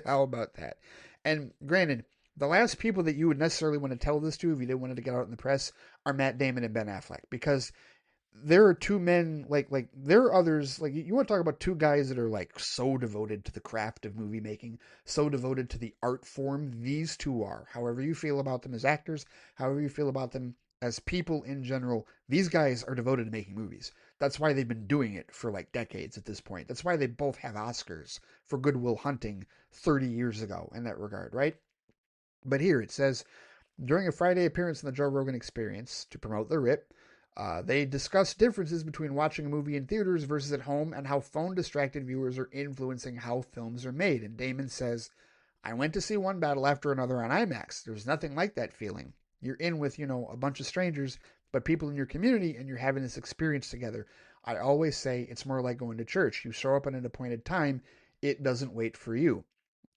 How about that? And granted, the last people that you would necessarily want to tell this to if you didn't want it to get out in the press are Matt Damon and Ben Affleck, because there are two men, like there are others, like you want to talk about two guys that are like so devoted to the craft of movie making, so devoted to the art form. These two are. However you feel about them as actors, however you feel about them as people in general, these guys are devoted to making movies. That's why they've been doing it for like decades at this point. That's why they both have Oscars for Good Will Hunting 30 years ago in that regard, right? But here it says, during a Friday appearance in the Joe Rogan Experience to promote The Rip, they discuss differences between watching a movie in theaters versus at home and how phone-distracted viewers are influencing how films are made. And Damon says, I went to see one battle after another on IMAX. There's nothing like that feeling. You're in with, a bunch of strangers, but people in your community, and you're having this experience together. I always say it's more like going to church. You show up at an appointed time. It doesn't wait for you.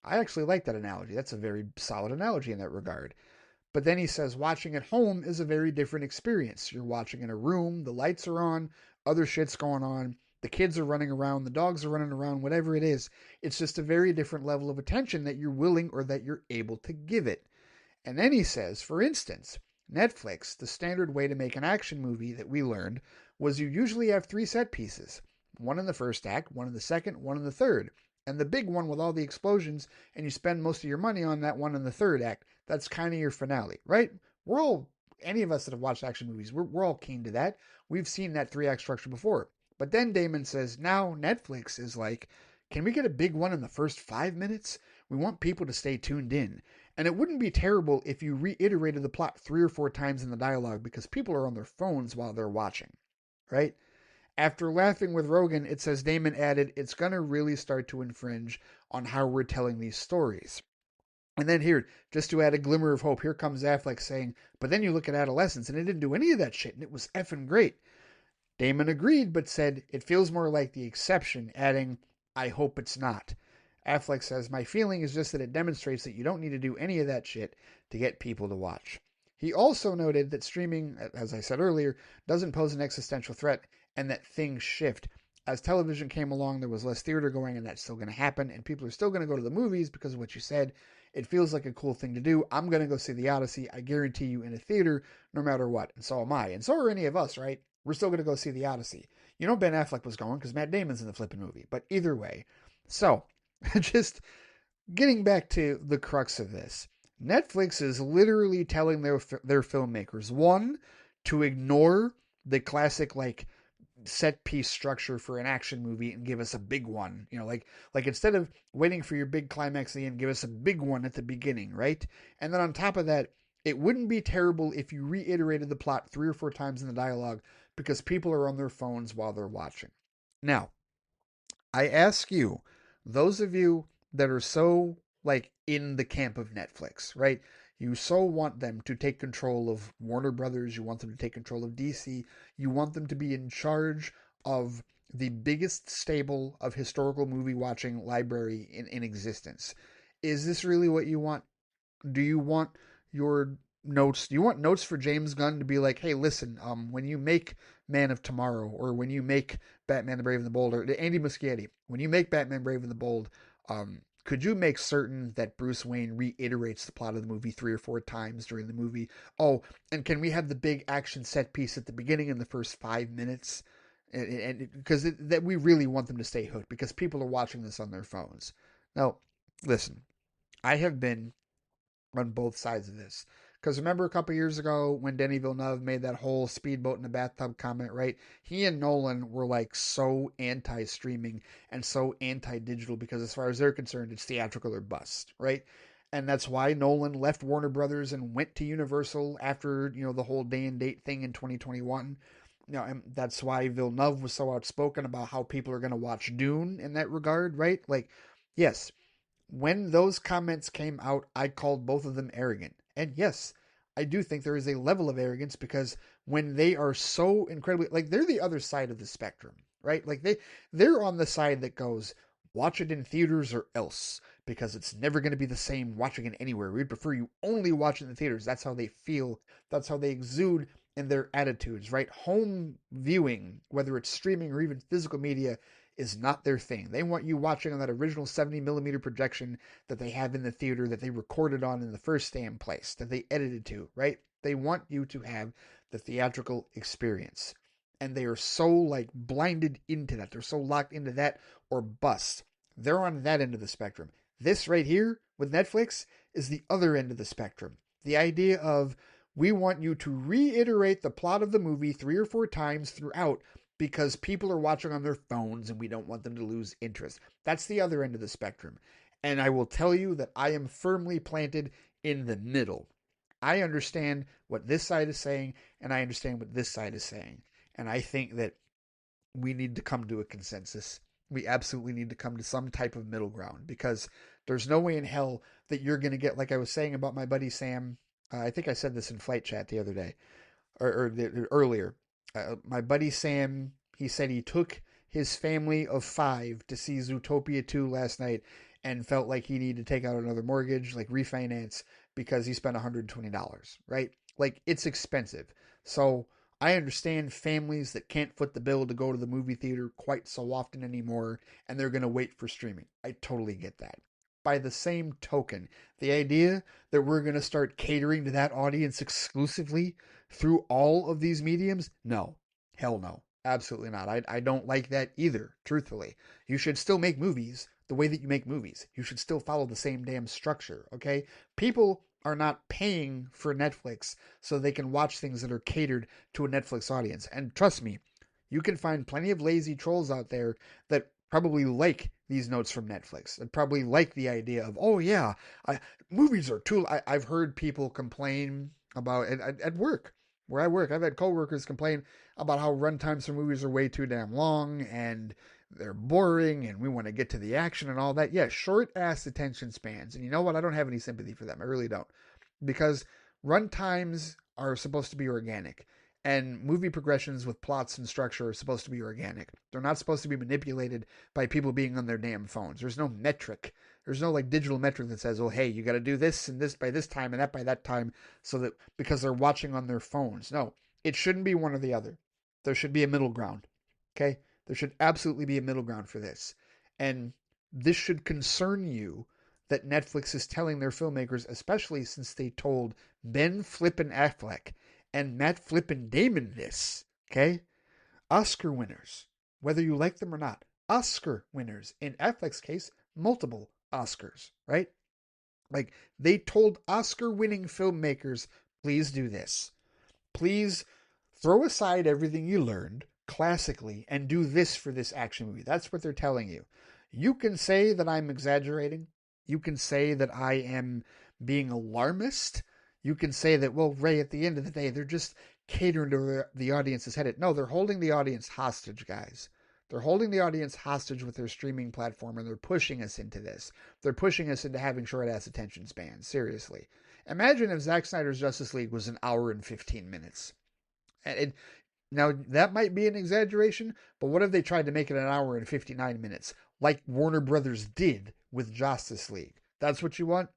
I actually like that analogy. That's a very solid analogy in that regard. But then he says watching at home is a very different experience. You're watching in a room, the lights are on, other shit's going on, the kids are running around, the dogs are running around, whatever it is. It's just a very different level of attention that you're willing or that you're able to give it. And then he says, for instance, Netflix, the standard way to make an action movie that we learned was you usually have 3 set pieces. One in the first act, one in the second, one in the third. And the big one with all the explosions, and you spend most of your money on that one in the third act. That's kind of your finale, right? We're all, any of us that have watched action movies, we're all keen to that. We've seen that 3-act structure before. But then Damon says, now Netflix is like, can we get a big one in the first 5 minutes? We want people to stay tuned in. And it wouldn't be terrible if you reiterated the plot 3 or 4 times in the dialogue because people are on their phones while they're watching, right? After laughing with Rogan, it says Damon added, it's going to really start to infringe on how we're telling these stories. And then here, just to add a glimmer of hope, here comes Affleck saying, but then you look at Adolescence and it didn't do any of that shit and it was effing great. Damon agreed, but said, it feels more like the exception, adding, I hope it's not. Affleck says, my feeling is just that it demonstrates that you don't need to do any of that shit to get people to watch. He also noted that streaming, as I said earlier, doesn't pose an existential threat and that things shift. As television came along, there was less theater going, and that's still going to happen, and people are still going to go to the movies because of what you said. It feels like a cool thing to do. I'm going to go see The Odyssey. I guarantee you in a theater, no matter what. And so am I. And so are any of us, right? We're still going to go see The Odyssey. You know Ben Affleck was going because Matt Damon's in the flipping movie. But either way. So, just getting back to the crux of this. Netflix is literally telling their filmmakers, one, to ignore the classic, like, set piece structure for an action movie and give us a big one. Like instead of waiting for your big climax at the end, give us a big one at the beginning, right? And then on top of that, it wouldn't be terrible if you reiterated the plot 3 or 4 times in the dialogue because people are on their phones while they're watching. Now, I ask you, those of you that are so like in the camp of Netflix, right? You so want them to take control of Warner Brothers, you want them to take control of DC, you want them to be in charge of the biggest stable of historical movie watching library in existence. Is this really what you want? Do you want your notes? Do you want notes for James Gunn to be like, hey, listen, when you make Man of Tomorrow or when you make Batman the Brave and the Bold, or Andy Muschietti, when you make Batman Brave and the Bold, could you make certain that Bruce Wayne reiterates the plot of the movie 3 or 4 times during the movie? Oh, and can we have the big action set piece at the beginning in the first 5 minutes? And because that we really want them to stay hooked because people are watching this on their phones. Now, listen, I have been on both sides of this. Because remember a couple years ago when Denis Villeneuve made that whole speedboat in the bathtub comment, right? He and Nolan were like so anti-streaming and so anti-digital because as far as they're concerned, it's theatrical or bust, right? And that's why Nolan left Warner Brothers and went to Universal after, the whole day and date thing in 2021. And that's why Villeneuve was so outspoken about how people are going to watch Dune in that regard, right? Like, yes, when those comments came out, I called both of them arrogant. And yes, I do think there is a level of arrogance because when they are so incredibly like they're the other side of the spectrum, right? Like they're on the side that goes watch it in theaters or else because it's never going to be the same watching it anywhere. We'd prefer you only watch it in the theaters. That's how they feel. That's how they exude in their attitudes, right? Home viewing, whether it's streaming or even physical media, is not their thing. They want you watching on that original 70 millimeter projection that they have in the theater that they recorded on in the first damn place, that they edited to, right? They want you to have the theatrical experience. And they are so like blinded into that. They're so locked into that or bust. They're on that end of the spectrum. This right here with Netflix is the other end of the spectrum. The idea of we want you to reiterate the plot of the movie 3 or 4 times throughout because people are watching on their phones and we don't want them to lose interest. That's the other end of the spectrum. And I will tell you that I am firmly planted in the middle. I understand what this side is saying and I understand what this side is saying. And I think that we need to come to a consensus. We absolutely need to come to some type of middle ground because there's no way in hell that you're going to get, like I was saying about my buddy Sam. I think I said this in Flight Chat the other day or earlier. My buddy Sam, he said he took his family of 5 to see Zootopia 2 last night and felt like he needed to take out another mortgage, like refinance, because he spent $120, right? Like, it's expensive. So I understand families that can't foot the bill to go to the movie theater quite so often anymore, and they're going to wait for streaming. I totally get that. By the same token, the idea that we're going to start catering to that audience exclusively through all of these mediums? No. Hell no. Absolutely not. I don't like that either, truthfully. You should still make movies the way that you make movies. You should still follow the same damn structure, okay? People are not paying for Netflix so they can watch things that are catered to a Netflix audience. And trust me, you can find plenty of lazy trolls out there that probably like these notes from Netflix and probably like the idea of, oh yeah, movies are too. I've heard people complain about it at work where I work. I've had coworkers complain about how runtimes for movies are way too damn long and they're boring and we want to get to the action and all that. Yeah, short ass attention spans. And you know what? I don't have any sympathy for them. I really don't. Because runtimes are supposed to be organic. And movie progressions with plots and structure are supposed to be organic. They're not supposed to be manipulated by people being on their damn phones. There's no metric. There's no like digital metric that says, oh, hey, you got to do this and this by this time and that by that time so that because they're watching on their phones. No, it shouldn't be one or the other. There should be a middle ground. Okay? There should absolutely be a middle ground for this. And this should concern you that Netflix is telling their filmmakers, especially since they told Ben Flippin Affleck and Matt Flippin Damon this, okay? Oscar winners, whether you like them or not, Oscar winners. In Affleck's case, multiple Oscars, right? Like, they told Oscar-winning filmmakers, please do this. Please throw aside everything you learned, classically and do this for this action movie. That's what they're telling you. You can say that I'm exaggerating. You can say that I am being alarmist. You can say that, well, Ray, at the end of the day, they're just catering to where the audience is headed. No, they're holding the audience hostage, guys. They're holding the audience hostage with their streaming platform, and they're pushing us into this. They're pushing us into having short-ass attention spans. Seriously. Imagine if Zack Snyder's Justice League was an hour and 15 minutes. And now, that might be an exaggeration, but what if they tried to make it an hour and 59 minutes, like Warner Brothers did with Justice League? That's what you want?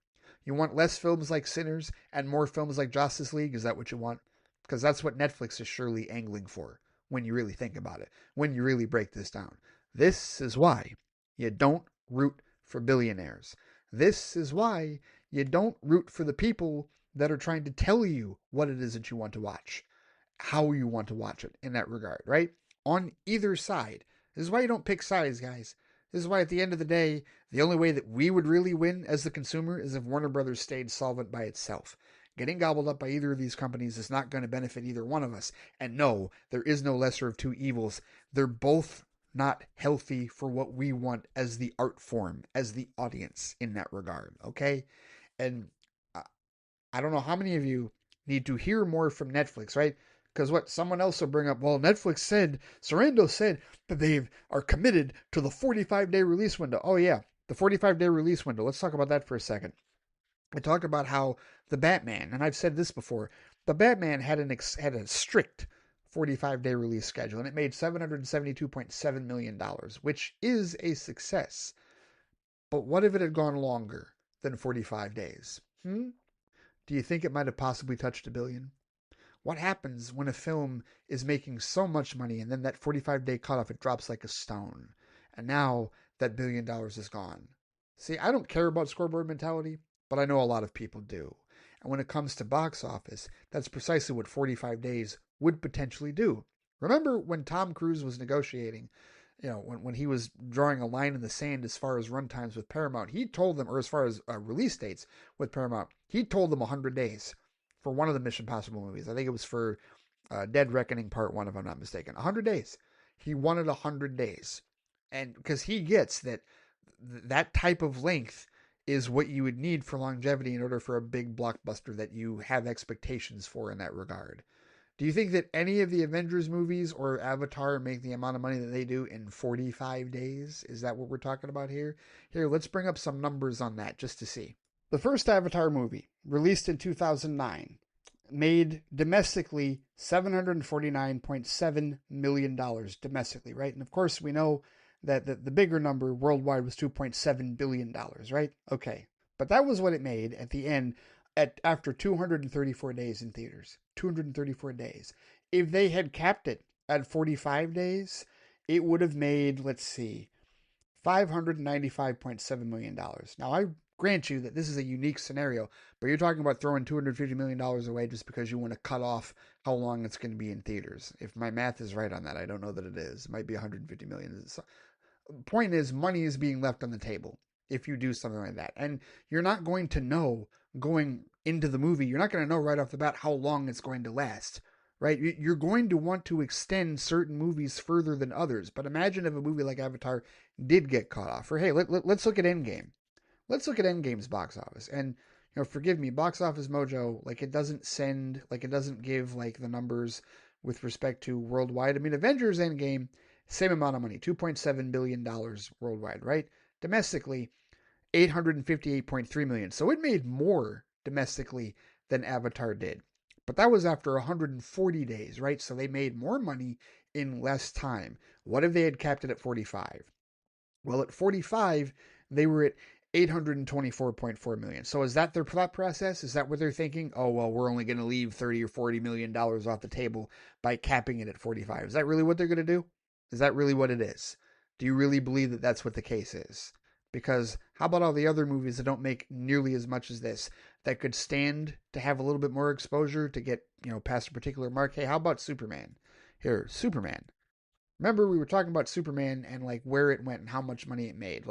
You want less films like Sinners and more films like Justice League? Is that what you want? Because that's what Netflix is surely angling for when you really think about it, when you really break this down. This is why you don't root for billionaires. This is why you don't root for the people that are trying to tell you what it is that you want to watch, how you want to watch it in that regard, right? On either side. This is why you don't pick sides, guys. This is why at the end of the day, the only way that we would really win as the consumer is if Warner Brothers stayed solvent by itself. Getting gobbled up by either of these companies is not going to benefit either one of us. And no, there is no lesser of two evils. They're both not healthy for what we want as the art form, as the audience in that regard, okay? And I don't know how many of you need to hear more from Netflix, right? Because what someone else will bring up, well, Netflix said, Sorrento said that they are committed to the 45-day release window. Oh, yeah, the 45-day release window. Let's talk about that for a second. I talked about how the Batman, and I've said this before, the Batman had a strict 45-day release schedule, and it made $772.7 million, which is a success. But what if it had gone longer than 45 days? Do you think it might have possibly touched $1 billion? What happens when a film is making so much money and then that 45-day cutoff, it drops like a stone? And now that $1 billion is gone. See, I don't care about scoreboard mentality, but I know a lot of people do. And when it comes to box office, that's precisely what 45 days would potentially do. Remember when Tom Cruise was negotiating, when he was drawing a line in the sand as far as runtimes with Paramount, he told them, or as far as release dates with Paramount, he told them 100 days. For one of the Mission Possible movies. I think it was for Dead Reckoning Part 1, if I'm not mistaken. 100 days. He wanted 100 days. And because he gets that type of length is what you would need for longevity in order for a big blockbuster that you have expectations for in that regard. Do you think that any of the Avengers movies or Avatar make the amount of money that they do in 45 days? Is that what we're talking about here? Here, let's bring up some numbers on that just to see. The first Avatar movie, released in 2009, made domestically $749.7 million domestically, right? And of course, we know that the bigger number worldwide was $2.7 billion, right? Okay. But that was what it made at the end after 234 days in theaters. 234 days. If they had capped it at 45 days, it would have made, let's see, $595.7 million. Now, I grant you that this is a unique scenario, but you're talking about throwing $250 million away just because you want to cut off how long it's going to be in theaters. If my math is right on that, I don't know that it is. It might be $150 million. Point is, money is being left on the table if you do something like that. And you're not going to know going into the movie, you're not going to know right off the bat how long it's going to last, right? You're going to want to extend certain movies further than others. But imagine if a movie like Avatar did get cut off. Or hey, let's look at Endgame. Let's look at Endgame's box office. And forgive me, Box Office Mojo, it doesn't give the numbers with respect to worldwide. I mean, Avengers Endgame, same amount of money, $2.7 billion worldwide, right? Domestically, $858.3 million. So it made more domestically than Avatar did. But that was after 140 days, right? So they made more money in less time. What if they had capped it at 45? Well, at 45, they were at $824.4 million. So is that their thought process? Is that what they're thinking? Oh, well, we're only going to leave $30 or $40 million off the table by capping it at 45. Is that really what they're going to do? Is that really what it is? Do you really believe that that's what the case is? Because how about all the other movies that don't make nearly as much as this, that could stand to have a little bit more exposure to get, past a particular mark? Hey, how about Superman? Here, Superman. Remember we were talking about Superman and where it went and how much money it made.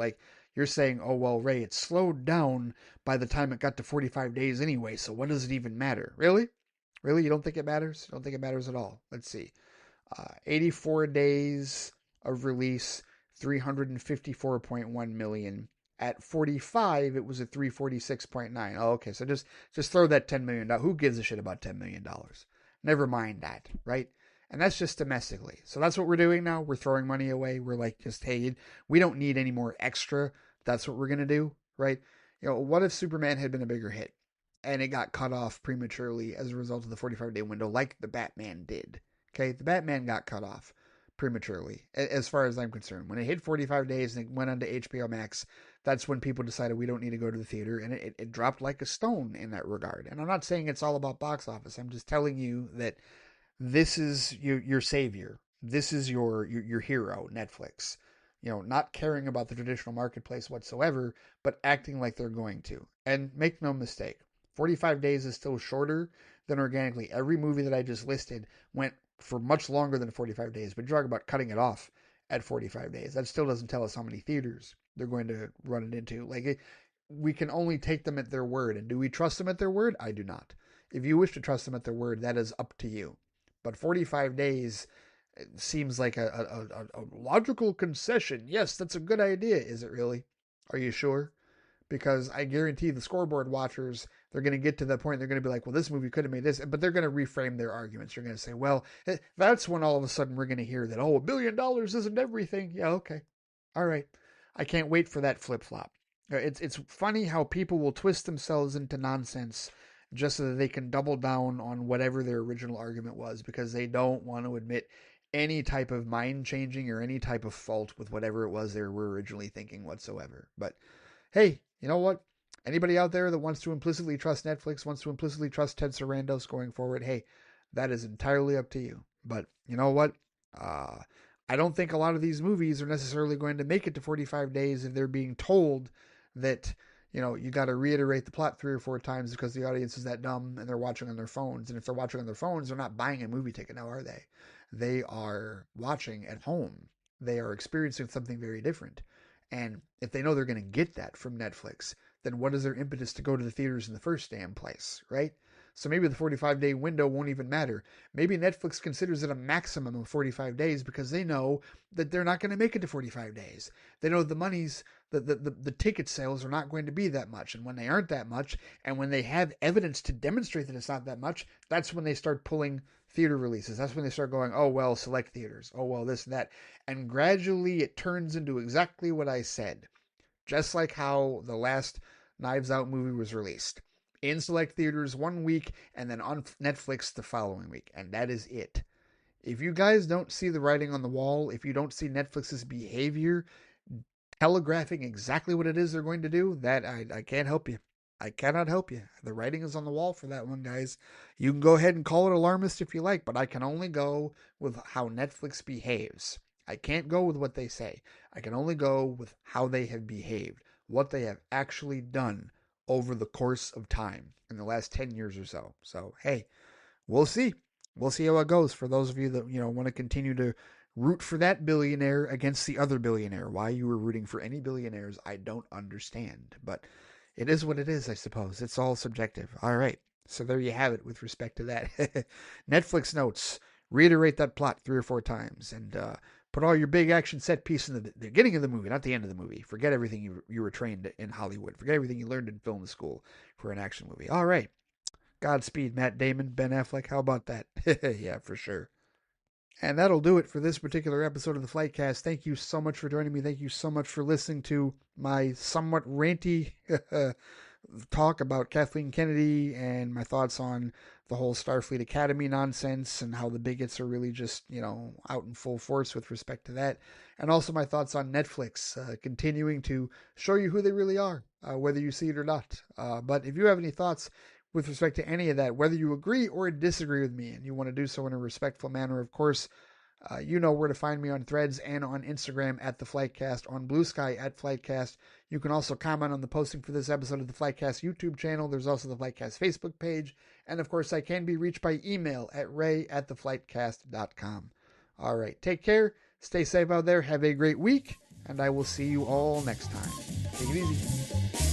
You're saying, oh, well, Ray, it slowed down by the time it got to 45 days anyway, so what does it even matter? Really? Really? You don't think it matters? You don't think it matters at all? Let's see. 84 days of release, 354.1 million. At 45, it was at 346.9. Oh, okay. So just throw that $10 million. Who gives a shit about $10 million? Never mind that, right? And that's just domestically. So that's what we're doing now. We're throwing money away. We're like, just, hey, we don't need any more extra. That's what we're going to do, right? What if Superman had been a bigger hit and it got cut off prematurely as a result of the 45-day window like the Batman did? Okay, the Batman got cut off prematurely, as far as I'm concerned. When it hit 45 days and it went onto HBO Max, that's when people decided we don't need to go to the theater, and it dropped like a stone in that regard. And I'm not saying it's all about box office. I'm just telling you that this is your savior. This is your hero, Netflix. Not caring about the traditional marketplace whatsoever, but acting like they're going to. And make no mistake, 45 days is still shorter than organically. Every movie that I just listed went for much longer than 45 days, but you're talking about cutting it off at 45 days. That still doesn't tell us how many theaters they're going to run it into. We can only take them at their word. And do we trust them at their word? I do not. If you wish to trust them at their word, that is up to you. But 45 days seems like a logical concession. Yes, that's a good idea. Is it really? Are you sure? Because I guarantee the scoreboard watchers, they're going to get to the point, they're going to be like, well, this movie could have made this, but they're going to reframe their arguments. They're going to say, well, that's when all of a sudden we're going to hear that, oh, $1 billion isn't everything. Yeah, okay. All right. I can't wait for that flip-flop. It's funny how people will twist themselves into nonsense just so that they can double down on whatever their original argument was, because they don't want to admit any type of mind changing or any type of fault with whatever it was they were originally thinking whatsoever. But hey, you know what? Anybody out there that wants to implicitly trust Netflix, wants to implicitly trust Ted Sarandos going forward, hey, that is entirely up to you. But you know what? I don't think a lot of these movies are necessarily going to make it to 45 days if they're being told that, you got to reiterate the plot 3 or 4 times because the audience is that dumb and they're watching on their phones. And if they're watching on their phones, they're not buying a movie ticket now, are they? They are watching at home. They are experiencing something very different. And if they know they're going to get that from Netflix, then what is their impetus to go to the theaters in the first damn place, right? So maybe the 45-day window won't even matter. Maybe Netflix considers it a maximum of 45 days because they know that they're not going to make it to 45 days. They know the ticket sales are not going to be that much. And when they aren't that much, and when they have evidence to demonstrate that it's not that much, that's when they start pulling theater releases. That's when they start going, oh, well, select theaters. Oh, well, this and that. And gradually it turns into exactly what I said. Just like how the last Knives Out movie was released. In select theaters 1 week and then on Netflix the following week. And that is it. If you guys don't see the writing on the wall, if you don't see Netflix's behavior telegraphing exactly what it is they're going to do, that I can't help you. I cannot help you. The writing is on the wall for that one, guys. You can go ahead and call it alarmist if you like, but I can only go with how Netflix behaves. I can't go with what they say. I can only go with how they have behaved, what they have actually done over the course of time in the last 10 years or so. So, hey, we'll see. We'll see how it goes for those of you that, want to continue to root for that billionaire against the other billionaire. Why you were rooting for any billionaires, I don't understand. But it is what it is, I suppose. It's all subjective. All right. So there you have it with respect to that. Netflix notes. Reiterate that plot 3 or 4 times and put all your big action set piece in the beginning of the movie, not the end of the movie. Forget everything you were trained in Hollywood. Forget everything you learned in film school for an action movie. All right. Godspeed, Matt Damon, Ben Affleck. How about that? Yeah, for sure. And that'll do it for this particular episode of the FliteCast. Thank you so much for joining me. Thank you so much for listening to my somewhat ranty talk about Kathleen Kennedy and my thoughts on the whole Starfleet Academy nonsense and how the bigots are really just, out in full force with respect to that. And also my thoughts on Netflix, continuing to show you who they really are, whether you see it or not. But if you have any thoughts with respect to any of that, whether you agree or disagree with me, and you want to do so in a respectful manner, of course, you know where to find me on Threads and on Instagram at the FliteCast, on BLUESKY at FliteCast. You can also comment on the posting for this episode of the FliteCast YouTube channel. There's also the FliteCast Facebook page. And of course, I can be reached by email at ray@theflightcast.com. All right, take care. Stay safe out there. Have a great week. And I will see you all next time. Take it easy.